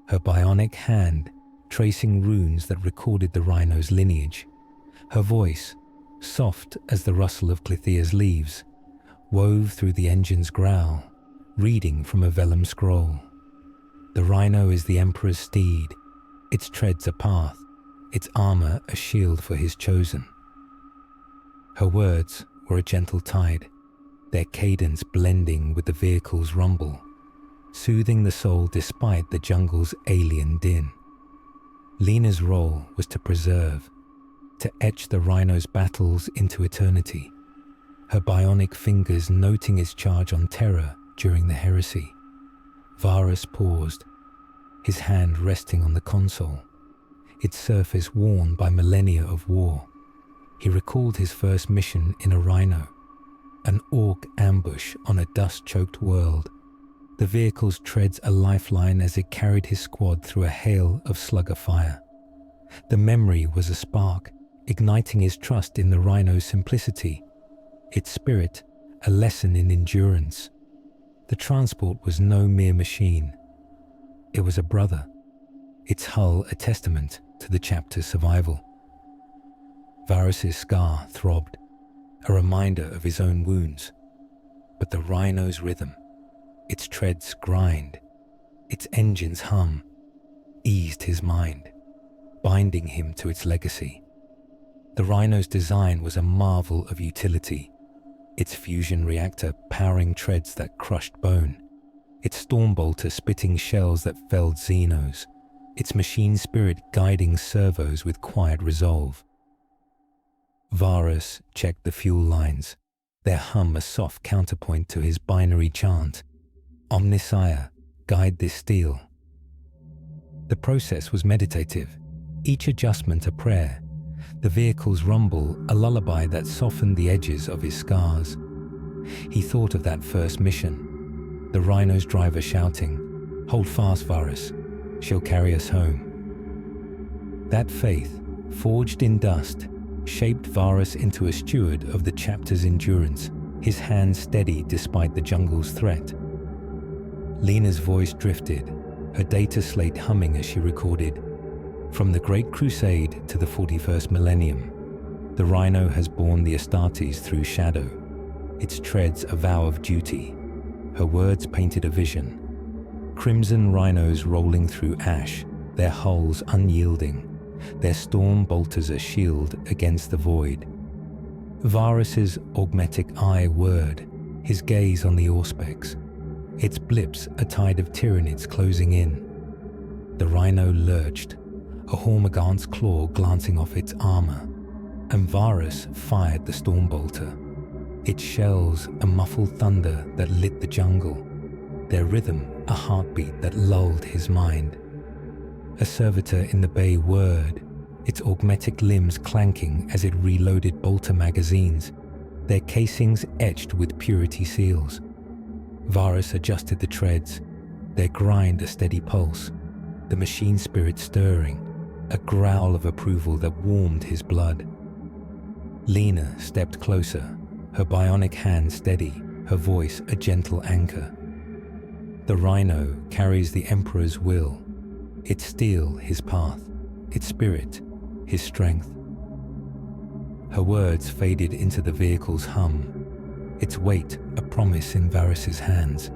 her bionic hand tracing runes that recorded the rhino's lineage. Her voice, soft as the rustle of Clythea's leaves, wove through the engine's growl, reading from a vellum scroll. The rhino is the Emperor's steed, its treads a path, its armor a shield for his chosen. Her words were a gentle tide, their cadence blending with the vehicle's rumble, soothing the soul despite the jungle's alien din. Lena's role was to preserve, to etch the rhino's battles into eternity, her bionic fingers noting its charge on Terra during the heresy. Varus paused, his hand resting on the console, its surface worn by millennia of war. He recalled his first mission in a rhino, an orc ambush on a dust-choked world. The vehicle's treads a lifeline as it carried his squad through a hail of slugger fire. The memory was a spark, igniting his trust in the rhino's simplicity, its spirit a lesson in endurance. The transport was no mere machine. It was a brother, its hull a testament to the chapter's survival. Varus's scar throbbed, a reminder of his own wounds. But the rhino's rhythm, its treads grind, its engines hum, eased his mind, binding him to its legacy. The rhino's design was a marvel of utility, its fusion reactor powering treads that crushed bone, its stormbolter spitting shells that felled xenos, its machine spirit guiding servos with quiet resolve. Varus checked the fuel lines, their hum a soft counterpoint to his binary chant, Omnissiah, guide this steel. The process was meditative, each adjustment a prayer, the vehicle's rumble a lullaby that softened the edges of his scars. He thought of that first mission, the rhino's driver shouting, "Hold fast, Varus, she'll carry us home." That faith, forged in dust, shaped Varus into a steward of the chapter's endurance, his hands steady despite the jungle's threat. Lena's voice drifted, her data slate humming as she recorded, "From the Great Crusade to the 41st Millennium, the rhino has borne the Astartes through shadow, its treads a vow of duty." Her words painted a vision. Crimson rhinos rolling through ash, their hulls unyielding, their storm bolters a shield against the void. Varus's augmetic eye whirred, his gaze on the auspex, its blips a tide of tyranids closing in. The rhino lurched, a Hormagaunts claw glancing off its armor, and Varus fired the stormbolter, its shells a muffled thunder that lit the jungle, their rhythm a heartbeat that lulled his mind. A servitor in the bay whirred, its augmetic limbs clanking as it reloaded bolter magazines, their casings etched with purity seals. Varus adjusted the treads, their grind a steady pulse, the machine spirit stirring, a growl of approval that warmed his blood. Lena stepped closer, her bionic hand steady, her voice a gentle anchor. The rhino carries the Emperor's will, its steel his path, its spirit his strength. Her words faded into the vehicle's hum, its weight a promise in Varus's hands.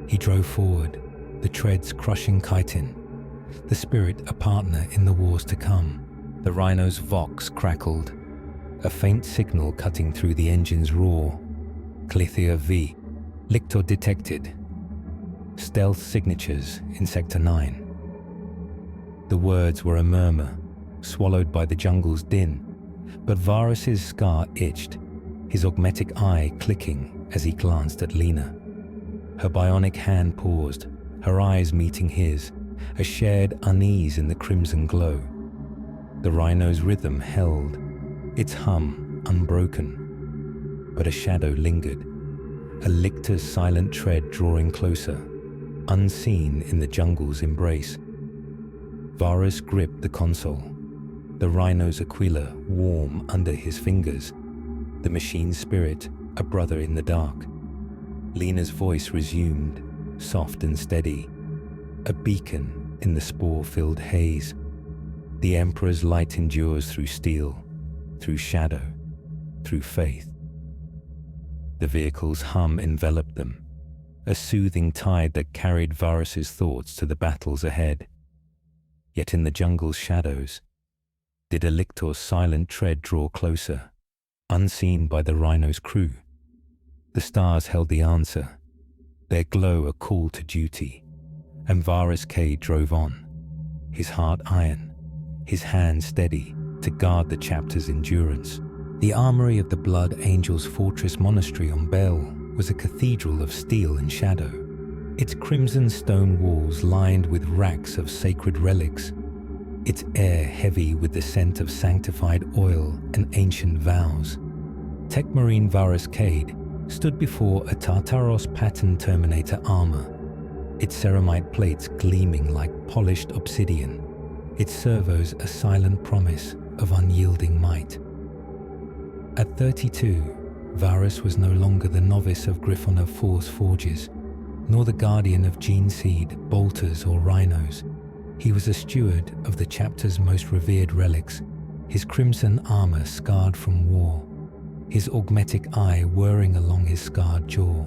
He drove forward, the treads crushing chitin, the spirit a partner in the wars to come. The rhino's vox crackled, a faint signal cutting through the engine's roar. Clythea V. Lictor detected. Stealth signatures in Sector 9. The words were a murmur, swallowed by the jungle's din, but Varus's scar itched, his augmetic eye clicking as he glanced at Lena. Her bionic hand paused, her eyes meeting his, a shared unease in the crimson glow. The rhino's rhythm held, its hum unbroken, but a shadow lingered, a lictor's silent tread drawing closer, unseen in the jungle's embrace. Varus gripped the console, the rhino's aquila warm under his fingers, the machine's spirit a brother in the dark. Lena's voice resumed, soft and steady, a beacon in the spore-filled haze. The Emperor's light endures through steel, through shadow, through faith. The vehicle's hum enveloped them, a soothing tide that carried Varus's thoughts to the battles ahead. Yet in the jungle's shadows, did Alictor's silent tread draw closer, unseen by the rhino's crew? The stars held the answer, their glow a call to duty, and Varus Kade drove on, his heart iron, his hand steady to guard the chapter's endurance. The armory of the Blood Angel's fortress monastery on Bel was a cathedral of steel and shadow, its crimson stone walls lined with racks of sacred relics, its air heavy with the scent of sanctified oil and ancient vows. Techmarine Varus Kade stood before a Tartaros-patterned Terminator armor, its ceramite plates gleaming like polished obsidian, its servos a silent promise of unyielding might. At 32, Varus was no longer the novice of Griffon of Force forges, nor the guardian of gene seed, bolters or rhinos. He was a steward of the chapter's most revered relics, his crimson armor scarred from war, his augmetic eye whirring along his scarred jaw,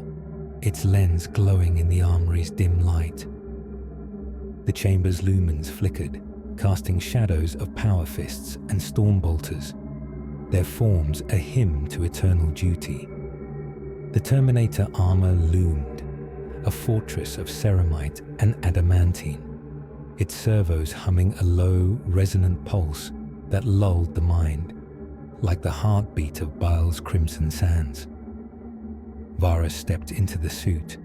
its lens glowing in the armory's dim light. The chamber's lumens flickered, casting shadows of power fists and storm bolters, their forms a hymn to eternal duty. The Terminator armor loomed, a fortress of ceramite and adamantine, its servos humming a low, resonant pulse that lulled the mind, like the heartbeat of Baal's crimson sands. Varus stepped into the suit,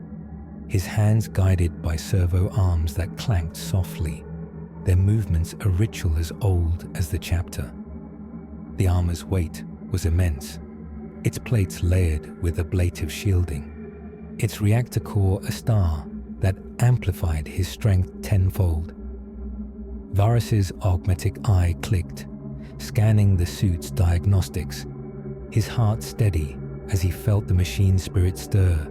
his hands guided by servo arms that clanked softly, their movements a ritual as old as the chapter. The armor's weight was immense, its plates layered with ablative shielding, its reactor core a star that amplified his strength tenfold. Varus's augmetic eye clicked, scanning the suit's diagnostics, his heart steady as he felt the machine spirit stir,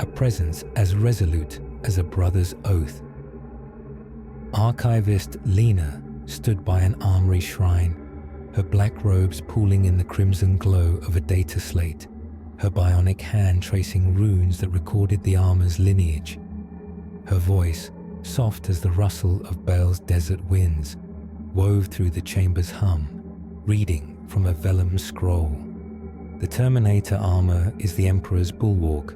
a presence as resolute as a brother's oath. Archivist Lena stood by an armory shrine, her black robes pooling in the crimson glow of a data slate, her bionic hand tracing runes that recorded the armor's lineage. Her voice, soft as the rustle of Baal's desert winds, wove through the chamber's hum, reading from a vellum scroll. The Terminator armor is the Emperor's bulwark,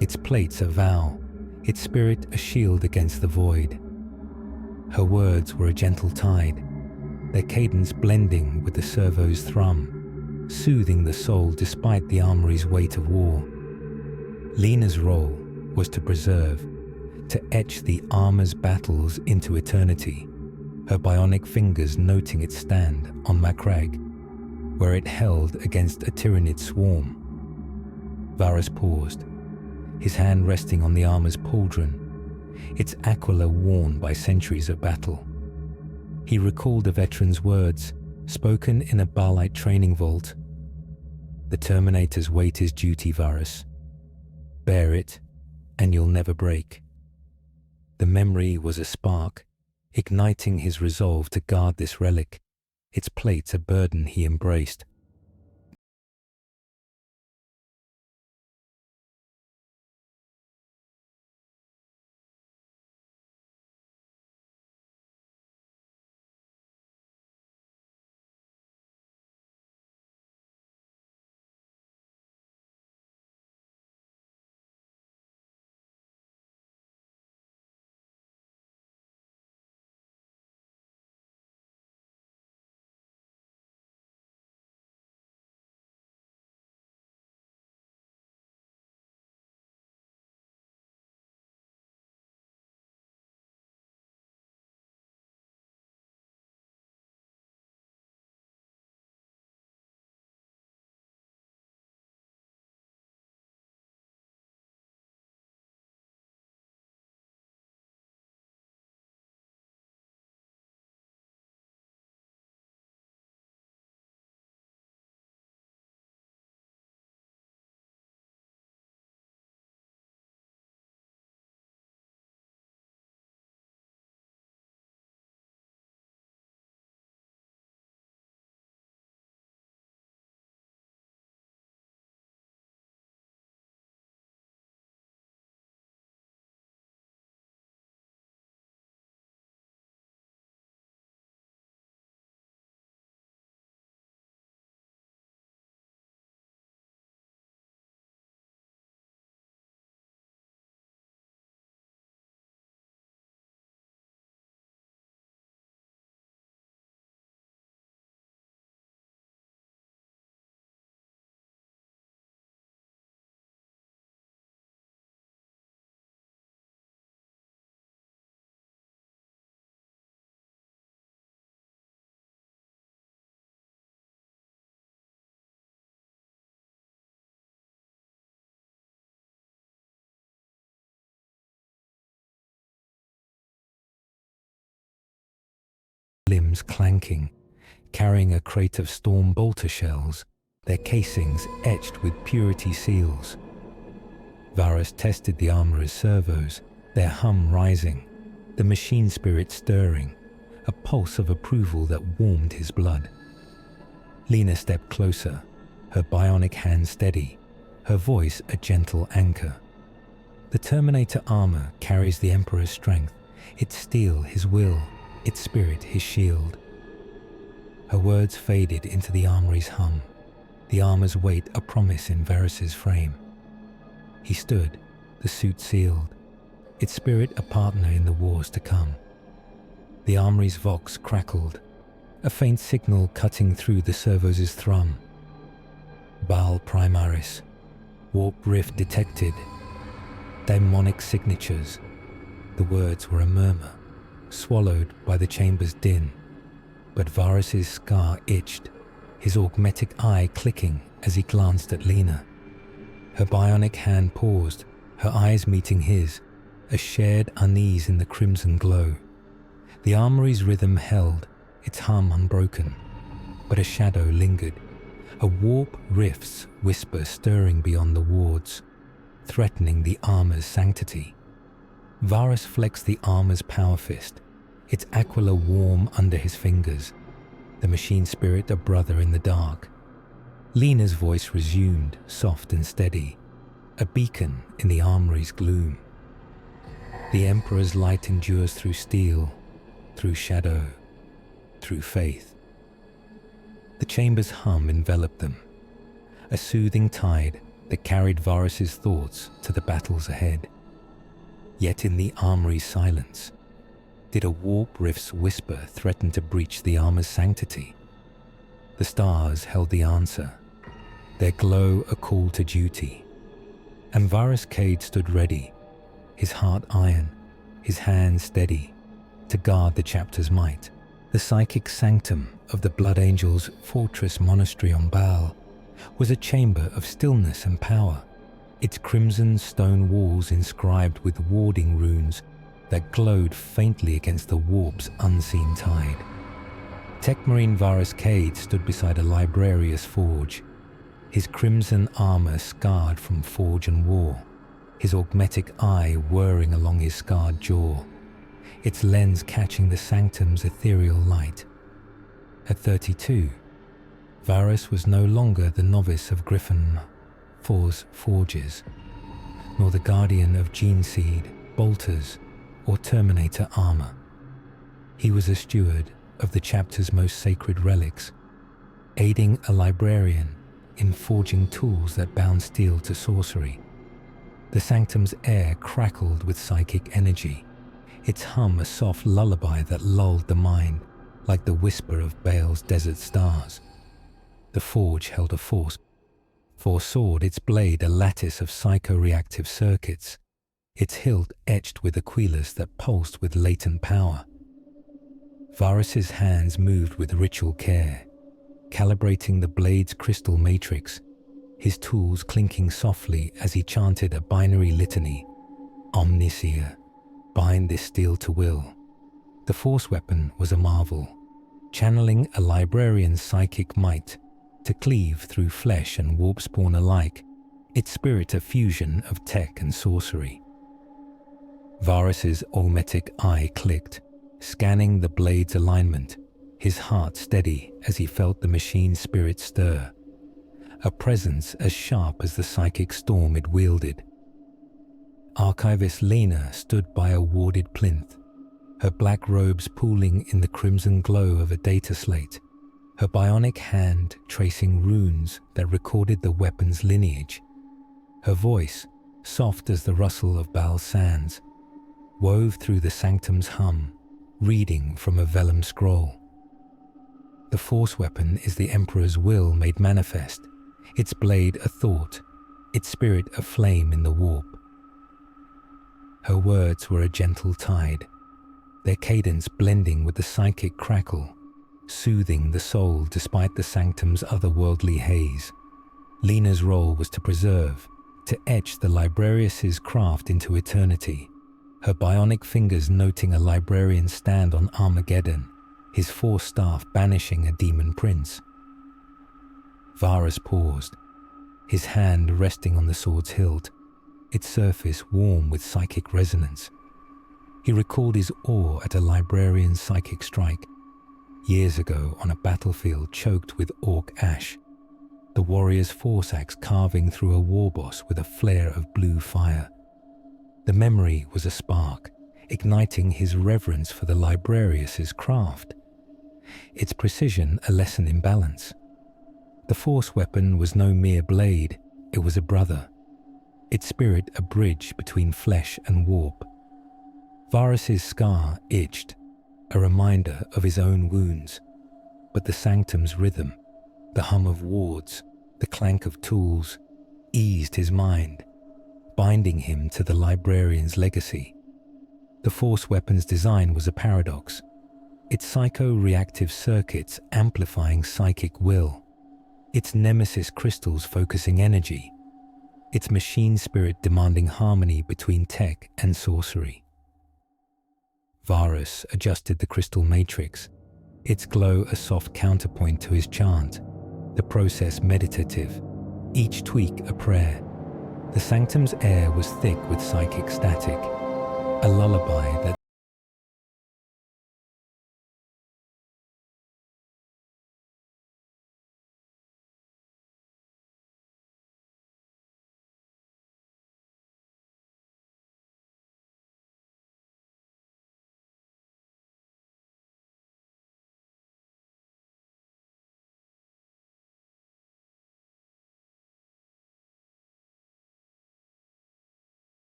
its plates a vow, its spirit a shield against the void. Her words were a gentle tide, their cadence blending with the servo's thrum, soothing the soul despite the armory's weight of war. Lena's role was to preserve, to etch the armor's battles into eternity, her bionic fingers noting its stand on Macragge, where it held against a Tyranid swarm. Varus paused, his hand resting on the armor's pauldron, its aquila worn by centuries of battle. He recalled the veteran's words, spoken in a Baalite training vault. The Terminator's weight is duty, Varus. Bear it, and you'll never break. The memory was a spark, igniting his resolve to guard this relic, its plates a burden he embraced. limbs clanking, carrying a crate of storm bolter shells, their casings etched with purity seals. Varus tested the armorer's servos, their hum rising, the machine spirit stirring, a pulse of approval that warmed his blood. Lena stepped closer, her bionic hand steady, her voice a gentle anchor. The Terminator armor carries the Emperor's strength, its steel his will, its spirit his shield. Her words faded into the armory's hum, the armor's weight a promise in Varus's frame. He stood, the suit sealed, its spirit a partner in the wars to come. The armory's vox crackled, a faint signal cutting through the servos' thrum. Baal Primaris, warp rift detected, daemonic signatures. The words were a murmur, swallowed by the chamber's din. But Varus's scar itched, his augmetic eye clicking as he glanced at Lena. Her bionic hand paused, her eyes meeting his, a shared unease in the crimson glow. The armory's rhythm held, its hum unbroken, but a shadow lingered, a warp rift's whisper stirring beyond the wards, threatening the armor's sanctity. Varus flexed the armor's power fist, its aquila warm under his fingers, the machine spirit a brother in the dark. Lena's voice resumed, soft and steady, a beacon in the armory's gloom. The Emperor's light endures through steel, through shadow, through faith. The chamber's hum enveloped them, a soothing tide that carried Varus's thoughts to the battles ahead. Yet in the armory's silence, did a warp rift's whisper threaten to breach the armor's sanctity? The stars held the answer, their glow a call to duty. And Varus Kade stood ready, his heart iron, his hands steady, to guard the chapter's might. The psychic sanctum of the Blood Angel's fortress monastery on Baal was a chamber of stillness and power, its crimson stone walls inscribed with warding runes that glowed faintly against the warp's unseen tide. Techmarine Varus Kade stood beside a librarious forge, his crimson armor scarred from forge and war, his augmetic eye whirring along his scarred jaw, its lens catching the sanctum's ethereal light. At 32, Varus was no longer the novice of Griffin For's forges, nor the guardian of gene seed, bolters, or Terminator armor. He was a steward of the chapter's most sacred relics, aiding a librarian in forging tools that bound steel to sorcery. The sanctum's air crackled with psychic energy, its hum a soft lullaby that lulled the mind like the whisper of Baal's desert stars. The forge held a force, foresawed its blade a lattice of psycho-reactive circuits, its hilt etched with aquilas that pulsed with latent power. Varus's hands moved with ritual care, calibrating the blade's crystal matrix, his tools clinking softly as he chanted a binary litany, Omnicia, bind this steel to will. The force weapon was a marvel, channeling a librarian's psychic might to cleave through flesh and warp spawn alike, its spirit a fusion of tech and sorcery. Varus's augmetic eye clicked, scanning the blade's alignment, his heart steady as he felt the machine's spirit stir, a presence as sharp as the psychic storm it wielded. Archivist Lena stood by a warded plinth, her black robes pooling in the crimson glow of a data slate, her bionic hand tracing runes that recorded the weapon's lineage. Her voice, soft as the rustle of Baal's sands, wove through the sanctum's hum, reading from a vellum scroll. The force weapon is the Emperor's will made manifest, its blade a thought, its spirit a flame in the warp. Her words were a gentle tide, their cadence blending with the psychic crackle, soothing the soul despite the sanctum's otherworldly haze. Lena's role was to preserve, to etch the librarius's craft into eternity, her bionic fingers noting a librarian's stand on Armageddon, his force staff banishing a demon prince. Varus paused, his hand resting on the sword's hilt, its surface warm with psychic resonance. He recalled his awe at a librarian's psychic strike, years ago on a battlefield choked with orc ash, the warrior's force axe carving through a war boss with a flare of blue fire. The memory was a spark, igniting his reverence for the librarius's craft, its precision a lesson in balance. The force weapon was no mere blade, it was a brother, its spirit a bridge between flesh and warp. Varus's scar itched, a reminder of his own wounds, but the sanctum's rhythm, the hum of wards, the clank of tools, eased his mind, binding him to the librarian's legacy. The force weapon's design was a paradox, its psycho-reactive circuits amplifying psychic will, its nemesis crystals focusing energy, its machine spirit demanding harmony between tech and sorcery. Varus adjusted the crystal matrix, its glow a soft counterpoint to his chant, the process meditative, each tweak a prayer. The sanctum's air was thick with psychic static, a lullaby that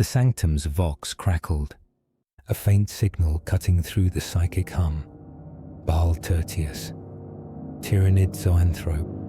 the sanctum's vox crackled, a faint signal cutting through the psychic hum. Baal Tertius, Tyrannid Zoanthrope,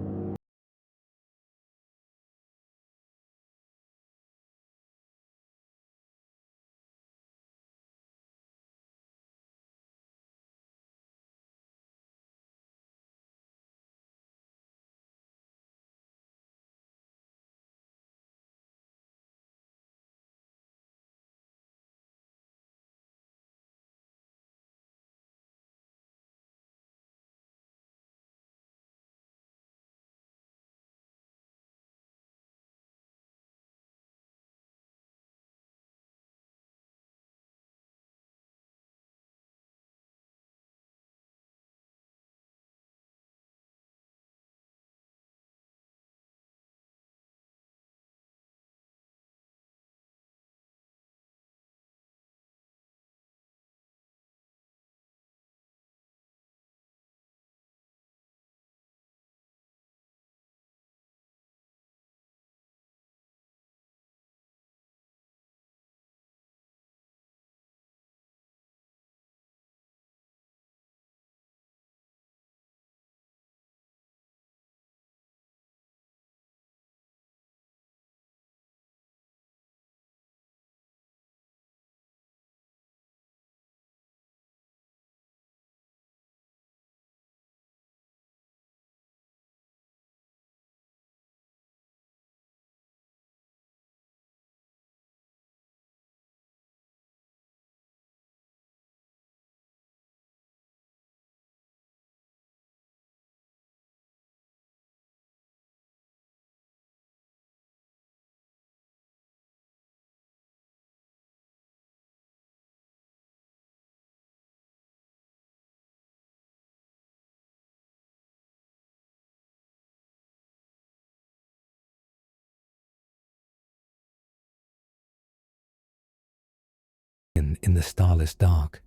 vision in the starless dark.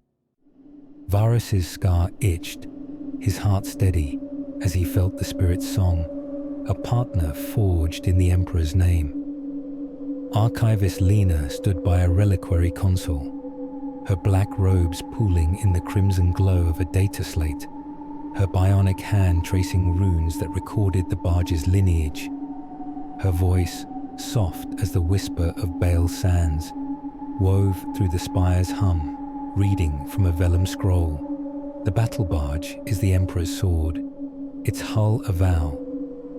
Varus's scar itched, his heart steady, as he felt the spirit's song, a partner forged in the Emperor's name. Archivist Lena stood by a reliquary console, her black robes pooling in the crimson glow of a data slate, her bionic hand tracing runes that recorded the barge's lineage. Her voice, soft as the whisper of Bale sands, wove through the spire's hum, reading from a vellum scroll. The battle barge is the Emperor's sword, its hull a vow,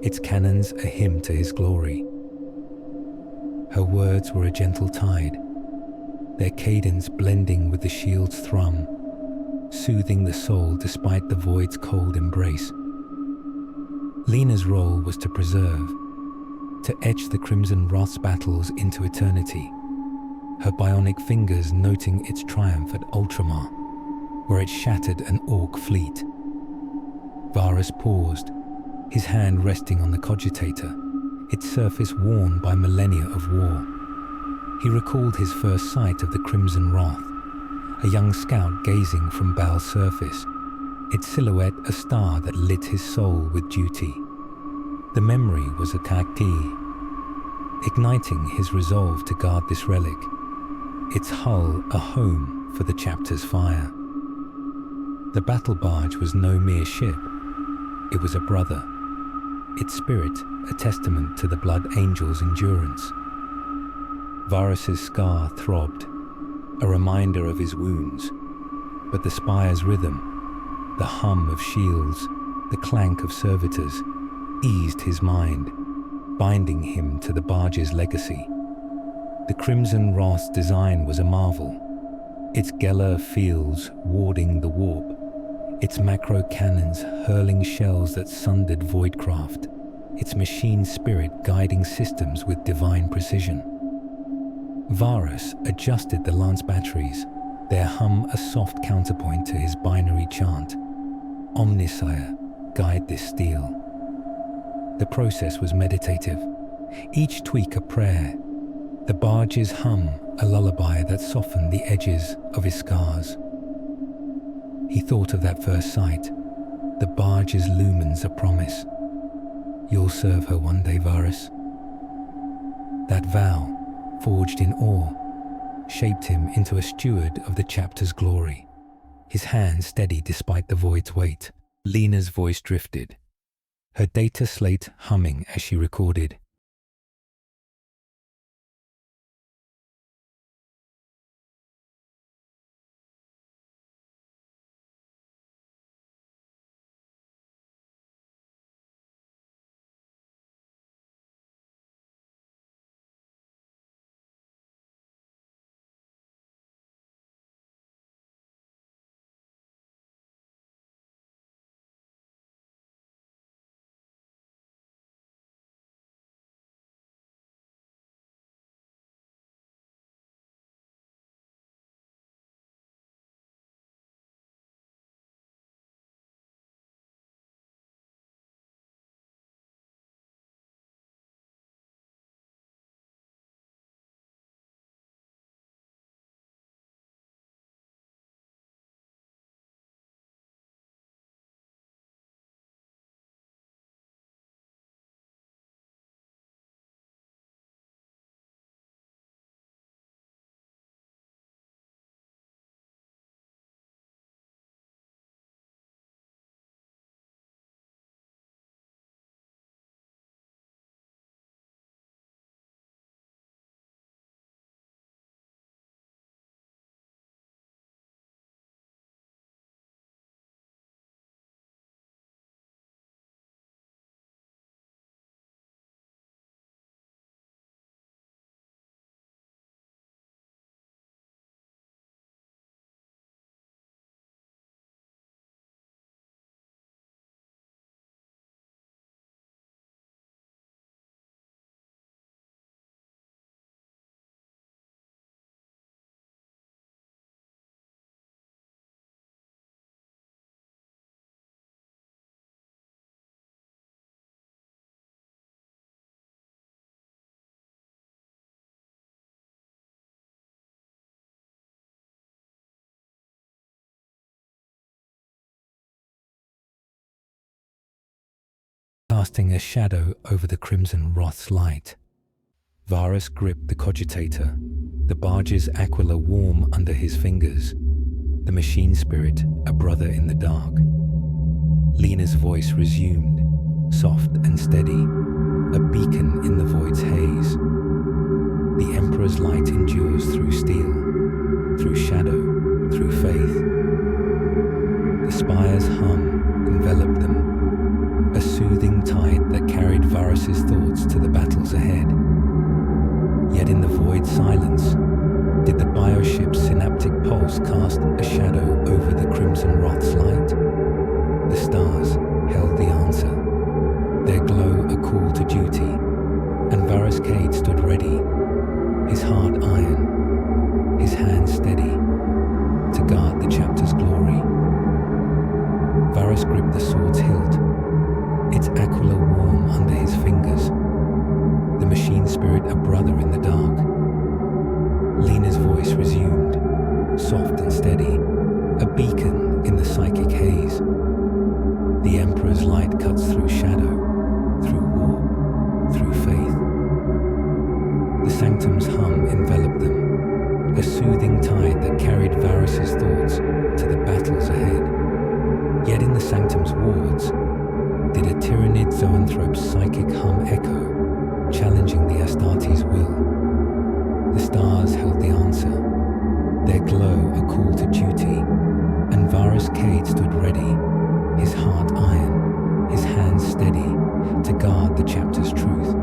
its cannons a hymn to his glory. Her words were a gentle tide, their cadence blending with the shield's thrum, soothing the soul despite the void's cold embrace. Lena's role was to preserve, to etch the Crimson Wrath's battles into eternity, her bionic fingers noting its triumph at Ultramar, where it shattered an Orc fleet. Varus paused, his hand resting on the cogitator, its surface worn by millennia of war. He recalled his first sight of the Crimson Wrath, a young scout gazing from Baal's surface, its silhouette a star that lit his soul with duty. The memory was a kakti, igniting his resolve to guard this relic, its hull a home for the chapter's fire. The battle barge was no mere ship, it was a brother, its spirit a testament to the Blood Angel's endurance. Varus's scar throbbed, a reminder of his wounds, but the spire's rhythm, the hum of shields, the clank of servitors, eased his mind, binding him to the barge's legacy. The Crimson Wrath's design was a marvel, its Geller fields warding the warp, its macro cannons hurling shells that sundered voidcraft, its machine spirit guiding systems with divine precision. Varus adjusted the lance batteries, their hum a soft counterpoint to his binary chant. Omnisire, guide this steel. The process was meditative, each tweak a prayer, the barge's hum a lullaby that softened the edges of his scars. He thought of that first sight, the barge's lumens a promise. You'll serve her one day, Varus. That vow, forged in awe, shaped him into a steward of the chapter's glory, his hand steady despite the void's weight. Lena's voice drifted, her data slate humming as she recorded. casting a shadow over the Crimson Wrath's light. Varus gripped the cogitator, the barge's aquila warm under his fingers, the machine spirit a brother in the dark. Lena's voice resumed, soft and steady, a beacon in the void's haze. The Emperor's light endures through steel, through shadow, through faith. The spire's hum enveloped them, a soothing tide that carried Varus's thoughts to the battles ahead. Yet in the void silence, did the bioship's synaptic pulse cast a shadow over the Crimson Wrath's light? The stars held the answer, their glow a call to duty, and Varus Kade stood ready, his heart iron, his hands steady, to guard the chapter's glory. Varus gripped the sword's hilt, its aquila warm under his fingers, the machine spirit a brother in the dark. Lena's voice resumed, soft and steady, a beacon in the psychic haze. The Emperor's light cuts through shadow, through war, through faith. The sanctum's hum enveloped them, a soothing tide that carried Varus's thoughts to the battles ahead. Yet in the sanctum's wards, did a tyrannid zoanthrope's psychic hum echo, challenging the Astartes' will. The stars held the answer, their glow a call to duty, and Varus Kade stood ready, his heart iron, his hands steady, to guard the chapter's truth.